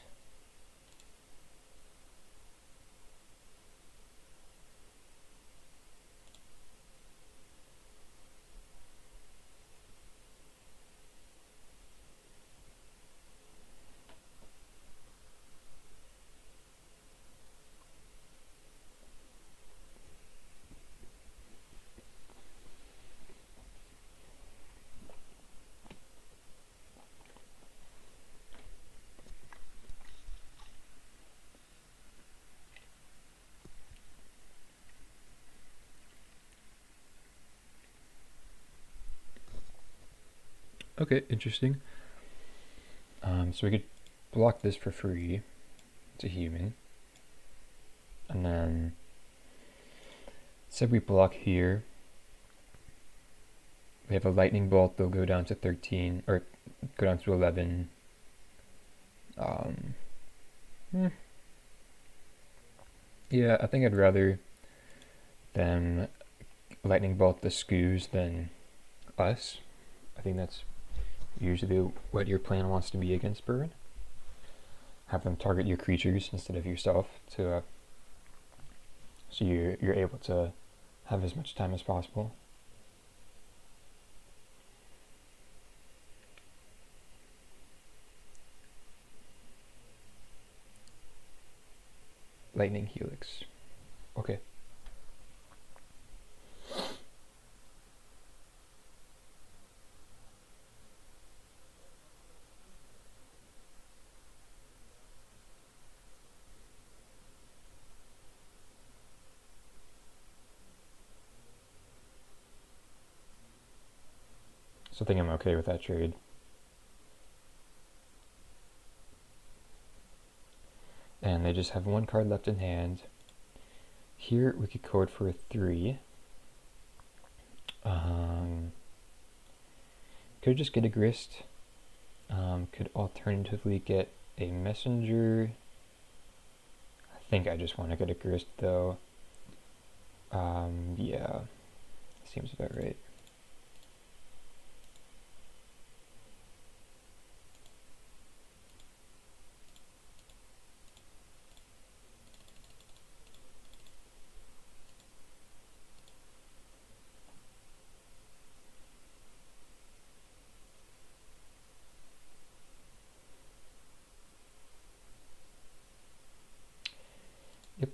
Okay, interesting. So we could block this for free. It's a human. And then, say we block here. We have a lightning bolt, they'll go down to 13, or go down to 11. Yeah, I think I'd rather them lightning bolt the Scoos than us. I think that's usually what your plan wants to be against Burn. Have them target your creatures instead of yourself, to so you're able to have as much time as possible. Lightning Helix. Okay. So I think I'm okay with that trade. And they just have 1 card left in hand. Here we could code for a 3. Could just get a Grist. Could alternatively get a Messenger. I think I just want to get a Grist though. Yeah, seems about right. Yep.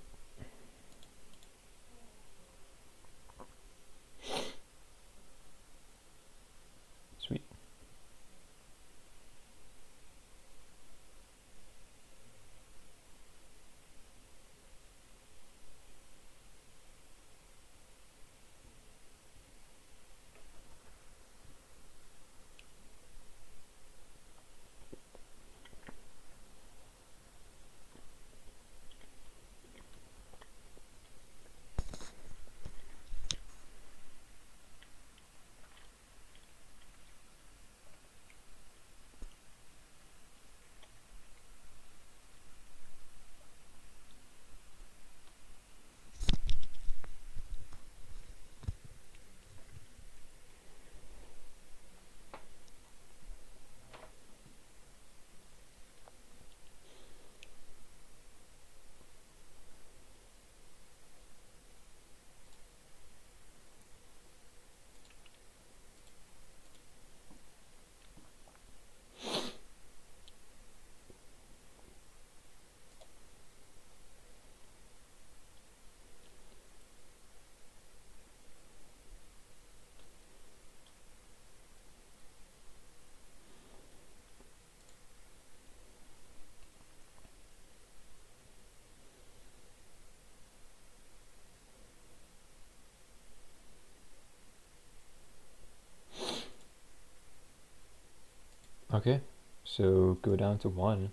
Okay, so go down to 1.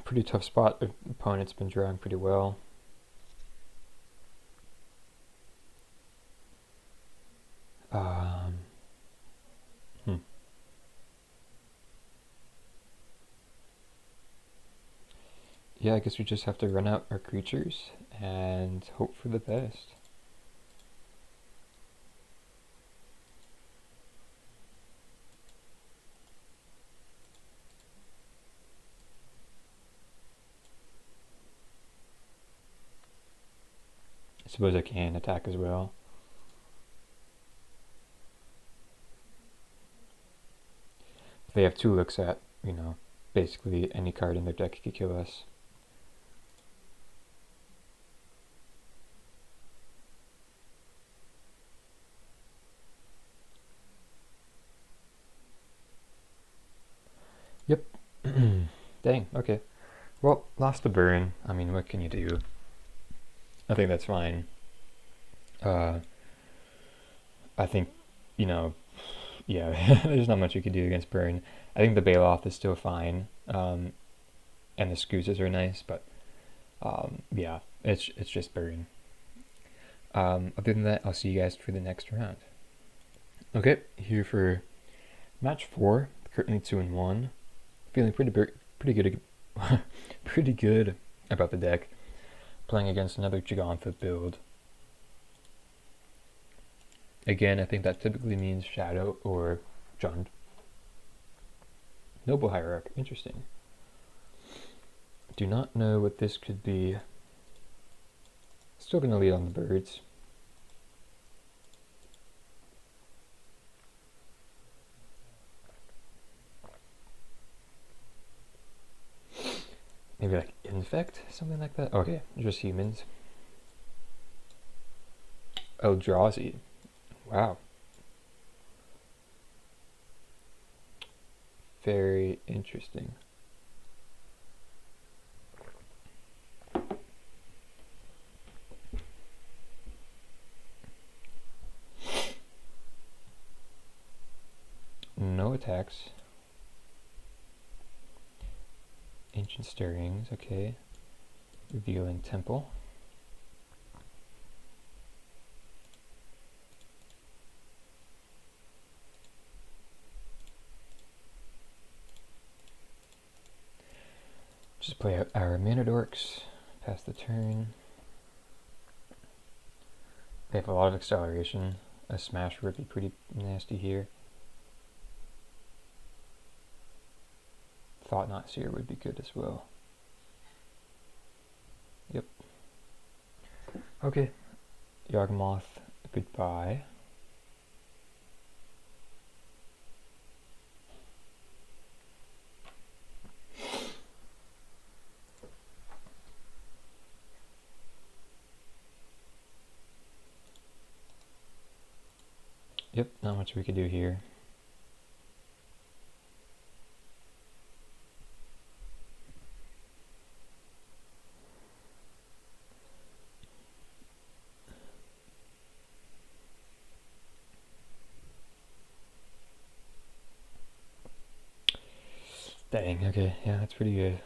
Pretty tough spot. Opponent's been drawing pretty well. Yeah, I guess we just have to run out our creatures and hope for the best. I suppose I can attack as well. If they have 2 looks at, you know, basically any card in their deck could kill us. Yep. Dang, okay. Well, lost the burn. I mean, what can you do? I think that's fine. I think, you know, yeah, there's not much you can do against burn. I think the Bailoff is still fine, and the Scoozes are nice, but yeah, it's just burn. Other than that, I'll see you guys for the next round. Okay, here for match 4, currently 2-1. Feeling pretty good, pretty good about the deck. Playing against another Yawgmoth build. Again, I think that typically means Shadow or Jund. Noble Hierarch, interesting. Do not know what this could be. Still gonna lead on the birds. Maybe like Infect, something like that. Okay, just humans. Eldrazi. Wow. Very interesting. No attacks. Ancient Stirrings, okay. Revealing Temple. Just play out our mana dorks, pass the turn. They have a lot of acceleration. A smash would be pretty nasty here. Thought Not Seer would be good as well. Yep. Okay. Yawgmoth, goodbye. Yep, not much we could do here. Dang, okay, yeah, that's pretty good.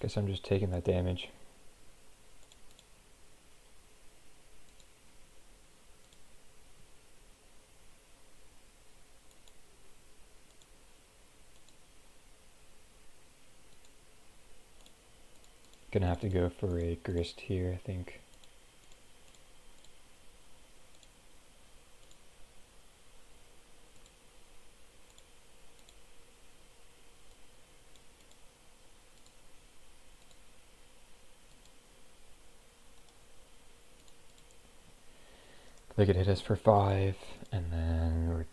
Guess I'm just taking that damage. Gonna have to go for a grist here, I think. They could hit us for 5, and then we're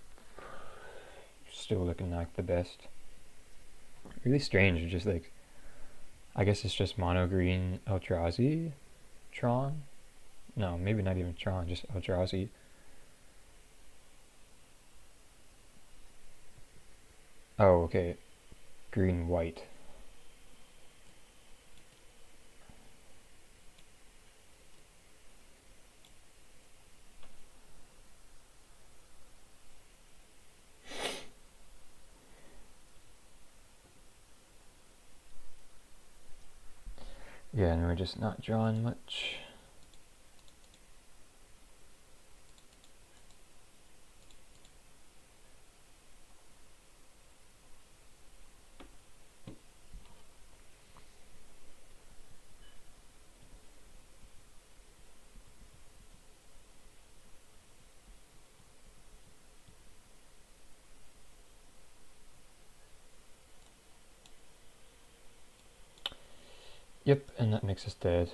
still looking like the best. Really strange, just like, I guess it's just mono green Eldrazi Tron? No, maybe not even Tron, just Eldrazi. Oh, okay. Green white. Yeah, and we're just not drawing much. Yep, and that makes us dead.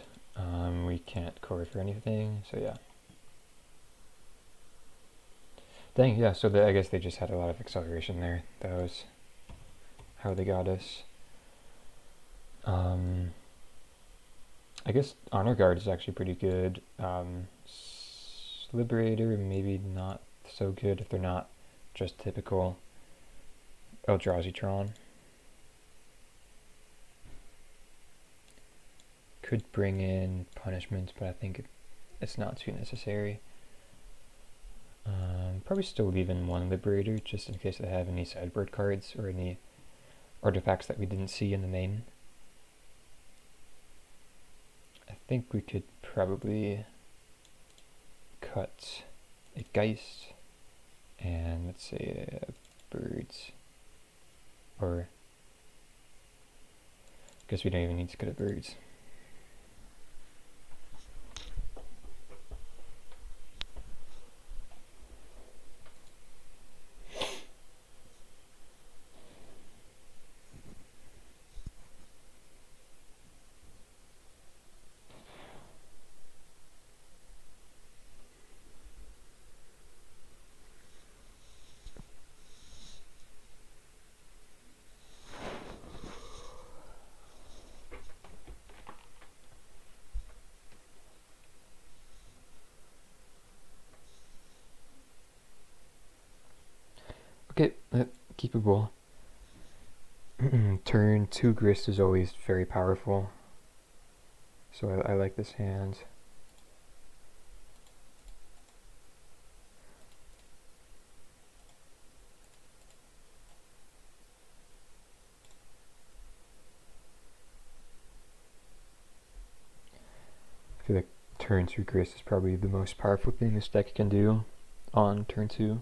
We can't core for anything, so yeah. Dang, yeah, so I guess they just had a lot of acceleration there. That was how they got us. I guess Honor Guard is actually pretty good. Liberator, maybe not so good if they're not just typical Eldrazi Tron. Could bring in punishments, but I think it's not too necessary. Probably still leave in one Liberator, just in case they have any sideboard cards or any artifacts that we didn't see in the main. I think we could probably cut a Geist and let's say birds, or I guess we don't even need to cut a birds. Okay, keepable. Turn 2 Grist is always very powerful, so I like this hand. I feel like turn 2 Grist is probably the most powerful thing this deck can do on turn 2.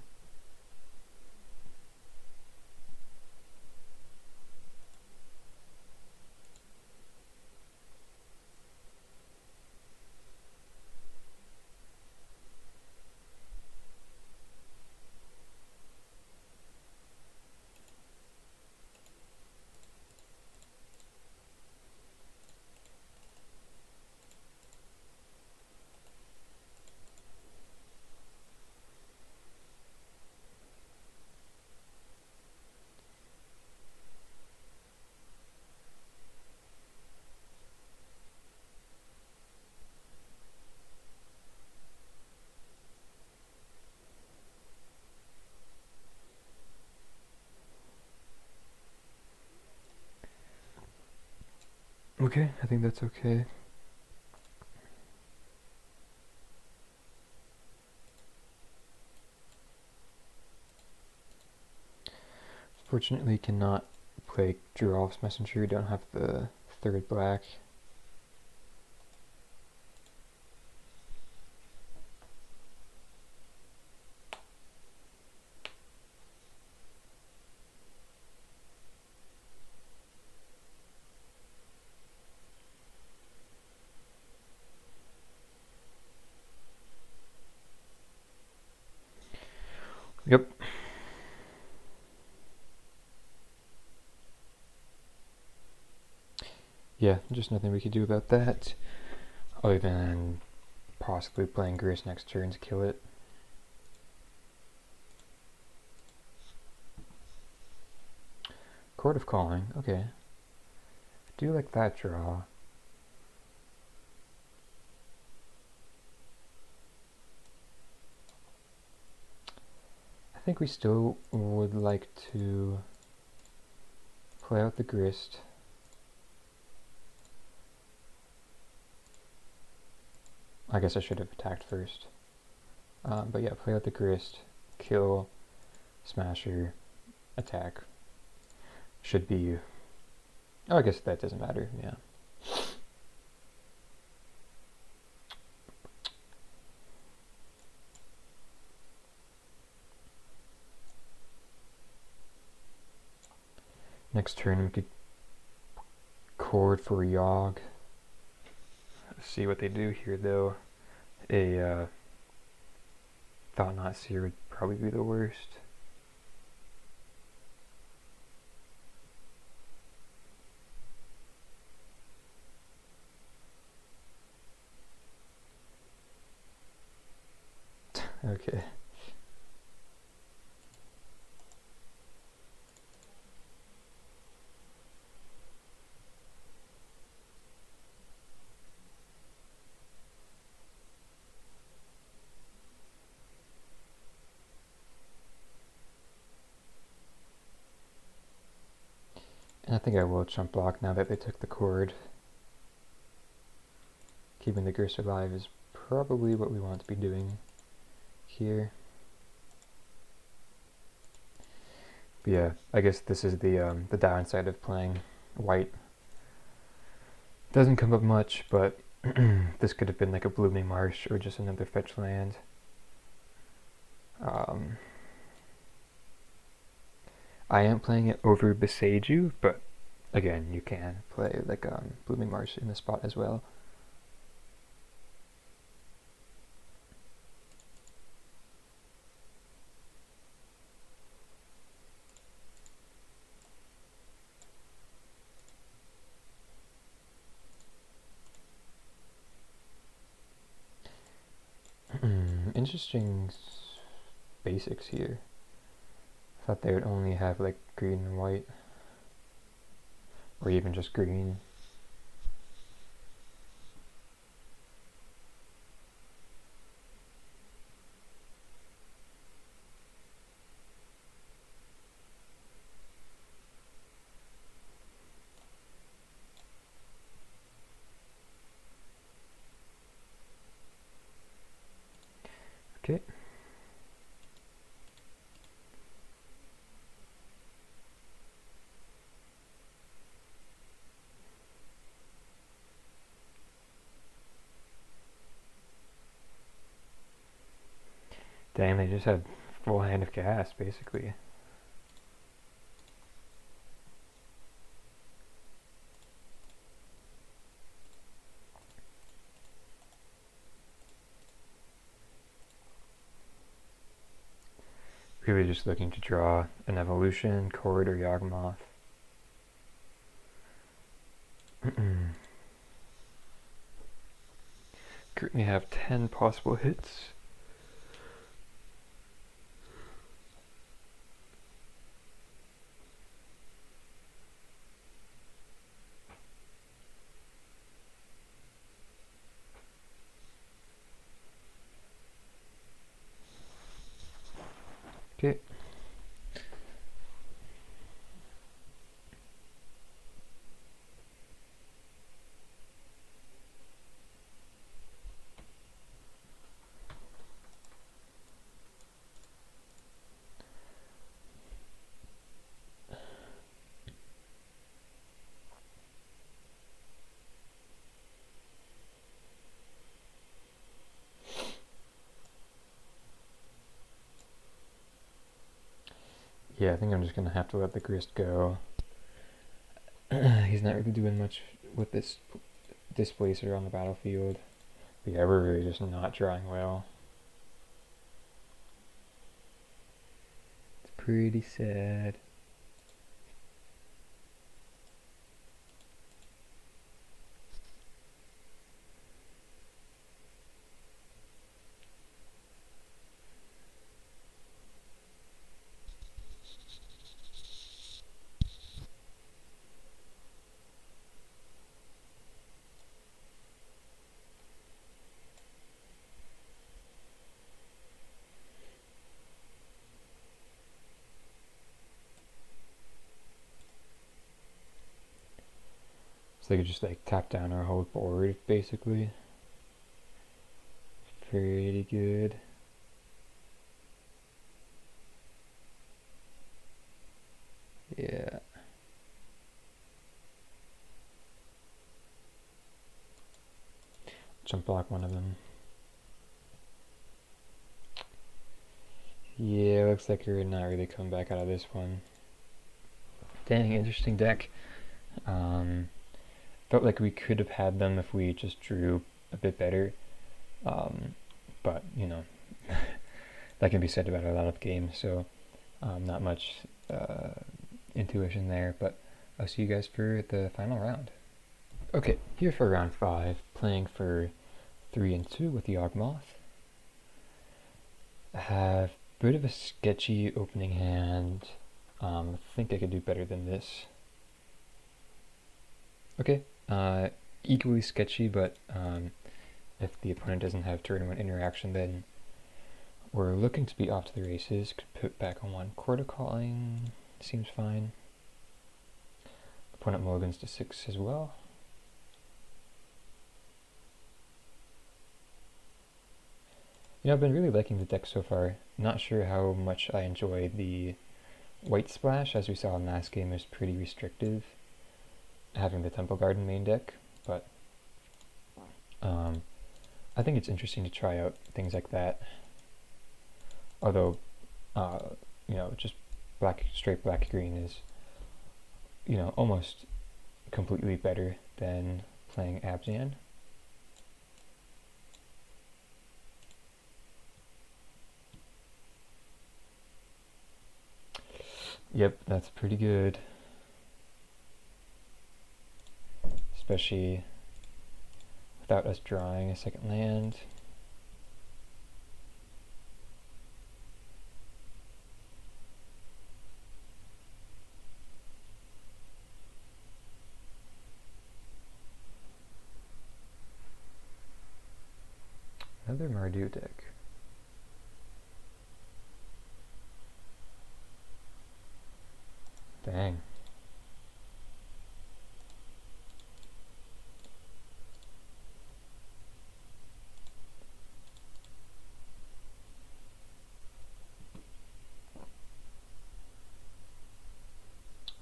Okay, I think that's okay. Fortunately, cannot play Giralf's Messenger. We don't have the 3rd black. Yep. Yeah, just nothing we could do about that, other than possibly playing Grist next turn to kill it. Court of Calling, okay. I do like that draw. I think we still would like to play out the Grist. I guess I should have attacked first. But yeah, play out the Grist, kill, Smasher, attack. Should be... Oh, I guess that doesn't matter, yeah. Next turn we could chord for Yawg. Let's see what they do here though. A Thought Not Seer would probably be the worst. Okay. And I think I will chump block now that they took the chord. Keeping the Gerst alive is probably what we want to be doing here. But yeah, I guess this is the downside of playing white. Doesn't come up much, but this could have been like a Blooming Marsh or just another fetch land. I am playing it over Beseiju, but again, you can play like Blooming Marsh in the spot as well. Interesting basics here. I thought they would only have like green and white, or even just green. Okay. Damn, they just had full hand of gas, basically. Really just looking to draw an evolution, chord, or Yawgmoth. Currently have 10 possible hits. Okay. Yeah, I think I'm just going to have to let the Grist go. He's not really doing much with this displacer on the battlefield. But yeah, we're really just not drawing well. It's pretty sad. So they could just like tap down our whole board, basically. Pretty good. Yeah. Jump block one of them. Yeah, looks like you're not really coming back out of this one. Dang, interesting deck. Um, Felt like we could have had them if we just drew a bit better. But, you know, that can be said about a lot of games, so not much intuition there, but I'll see you guys for the final round. Okay, here for round 5, playing for 3 and 2 with the Yawgmoth. I have a bit of a sketchy opening hand. I think I could do better than this. Okay, equally sketchy, but if the opponent doesn't have turn 1 interaction, then we're looking to be off to the races. Could put back on 1 Quarter Calling, seems fine. Opponent mulligans to 6 as well. You know, I've been really liking the deck so far. Not sure how much I enjoy the white splash, as we saw in last game is pretty restrictive, having the Temple Garden main deck, but I think it's interesting to try out things like that. Although, you know, just straight black green is, you know, almost completely better than playing Abzan. Yep, that's pretty good. Especially without us drawing a second land. Another Mardu deck. Dang.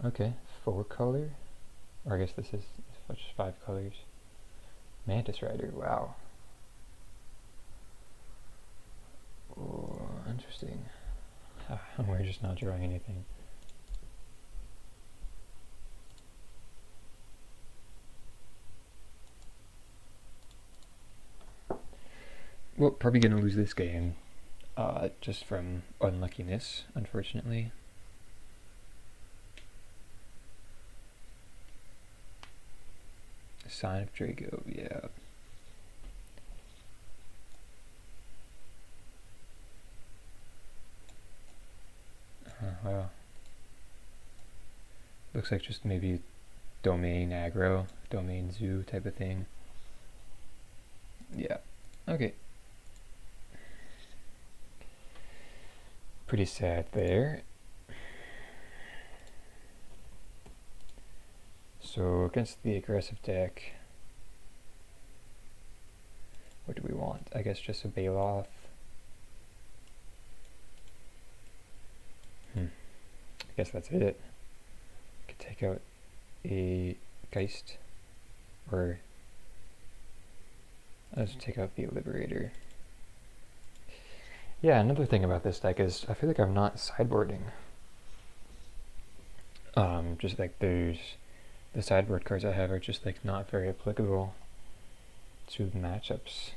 Okay, 4 color. Or I guess this is just 5 colors. Mantis Rider, wow. Oh, interesting. We're just not drawing anything. Well, probably gonna lose this game, just from unluckiness, unfortunately. Sign of Draco, yeah. Well, looks like just maybe domain aggro, domain zoo type of thing. Yeah, okay. Pretty sad there. So against the aggressive deck, what do we want? I guess just a Bailoff. I guess that's it. Could take out a Geist, or let's take out the Liberator. Yeah, another thing about this deck is I feel like I'm not sideboarding. Just like the sideboard cards I have are just like not very applicable to the matchups.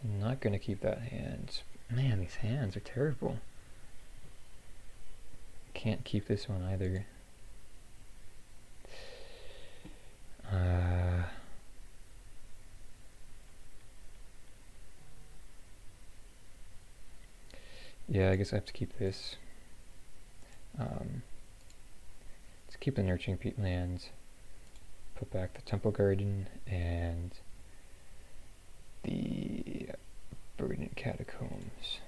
I'm not gonna keep that hand. Man, these hands are terrible. Can't keep this one either. Yeah, I guess I have to keep this. Let's keep the Nurturing Peatlands, put back the Temple Garden, and the Verdant Catacombs.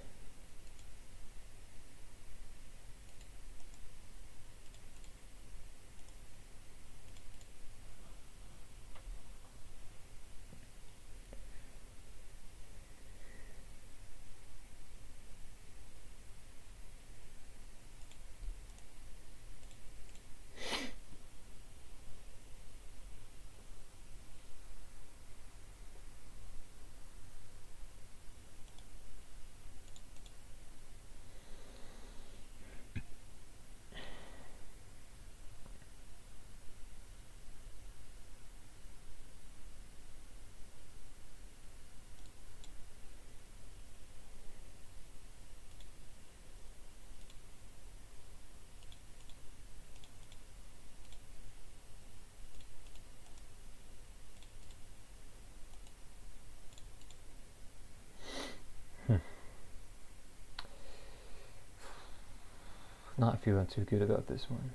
Not feeling too good about this one.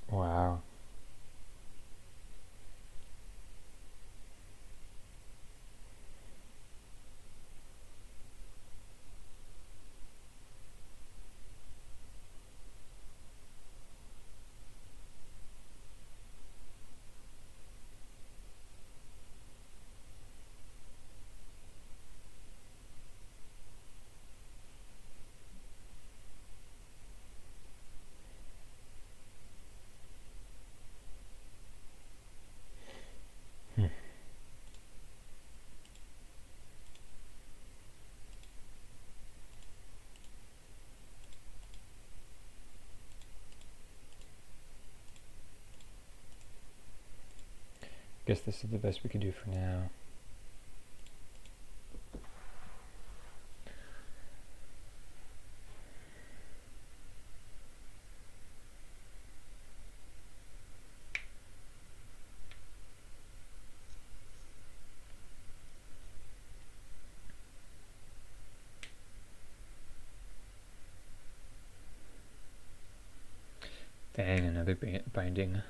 Wow. Hmm. Guess this is the best we could do for now. Dang, another binding.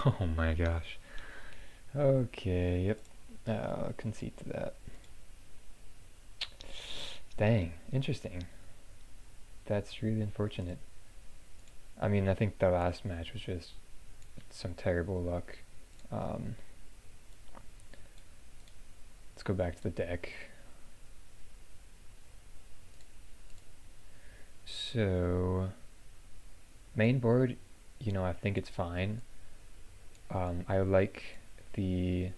Oh my gosh. Okay, yep. I'll concede to that. Dang, interesting. That's really unfortunate. I mean, I think the last match was just some terrible luck. Let's go back to the deck. So, main board, you know, I think it's fine. I like the...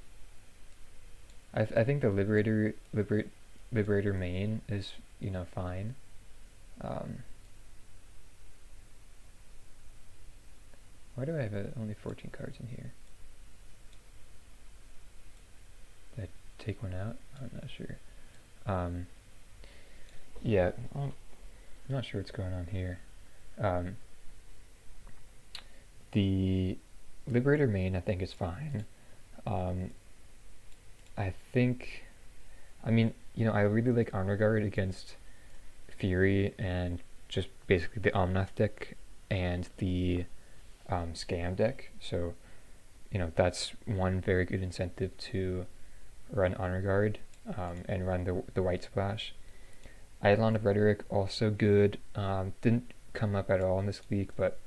I think the Liberator main is, you know, fine. Why do I have only 14 cards in here? Did I take one out? I'm not sure. Yeah, I'm not sure what's going on here. The Liberator main, I think, is fine. I think, I mean, you know, I really like Honor Guard against Fury and just basically the Omnath deck and the Scam deck. So, you know, that's one very good incentive to run Honor Guard and run the White Splash. Eidolon of Rhetoric, also good. Didn't come up at all in this week, but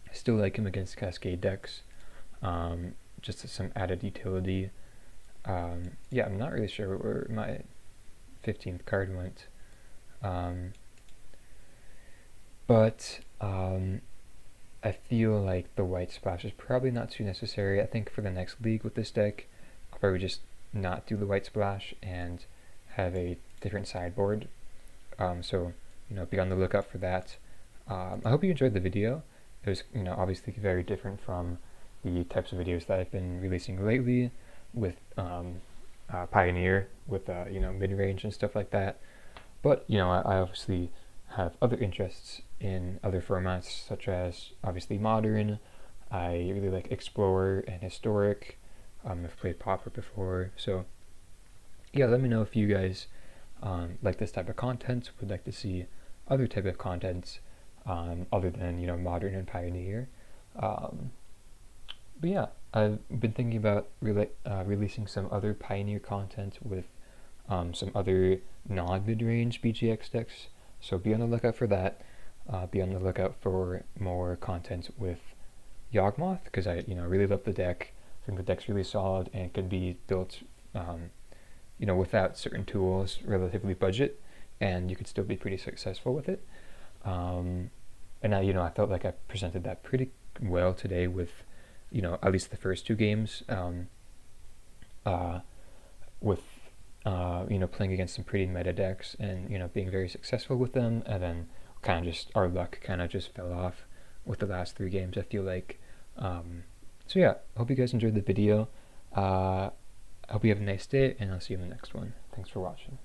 I still like him against Cascade decks. Just some added utility. Yeah, I'm not really sure where my 15th card went. But I feel like the White Splash is probably not too necessary. I think for the next league with this deck, I'll probably just not do the White Splash and have a different sideboard. So, you know, be on the lookout for that. I hope you enjoyed the video. It was, you know, obviously very different from the types of videos that I've been releasing lately with Pioneer, with, you know, mid-range and stuff like that. But, you know, I obviously have other interests in other formats, such as, obviously, Modern. I really like Explorer and Historic. I've played Pauper before. So, yeah, let me know if you guys like this type of content, would like to see other type of contents other than, you know, Modern and Pioneer. But yeah, I've been thinking about releasing some other Pioneer content with some other non-mid-range BGX decks. So be on the lookout for that. Be on the lookout for more content with Yawgmoth, because I, you know, really love the deck. I think the deck's really solid and could be built, without certain tools, relatively budget, and you could still be pretty successful with it. And I felt like I presented that pretty well today with, at least the first two games, with playing against some pretty meta decks and being very successful with them, and then kind of just our luck kind of just fell off with the last three games, I feel like. So yeah, hope you guys enjoyed the video. Hope you have a nice day, and I'll see you in the next one. Thanks for watching.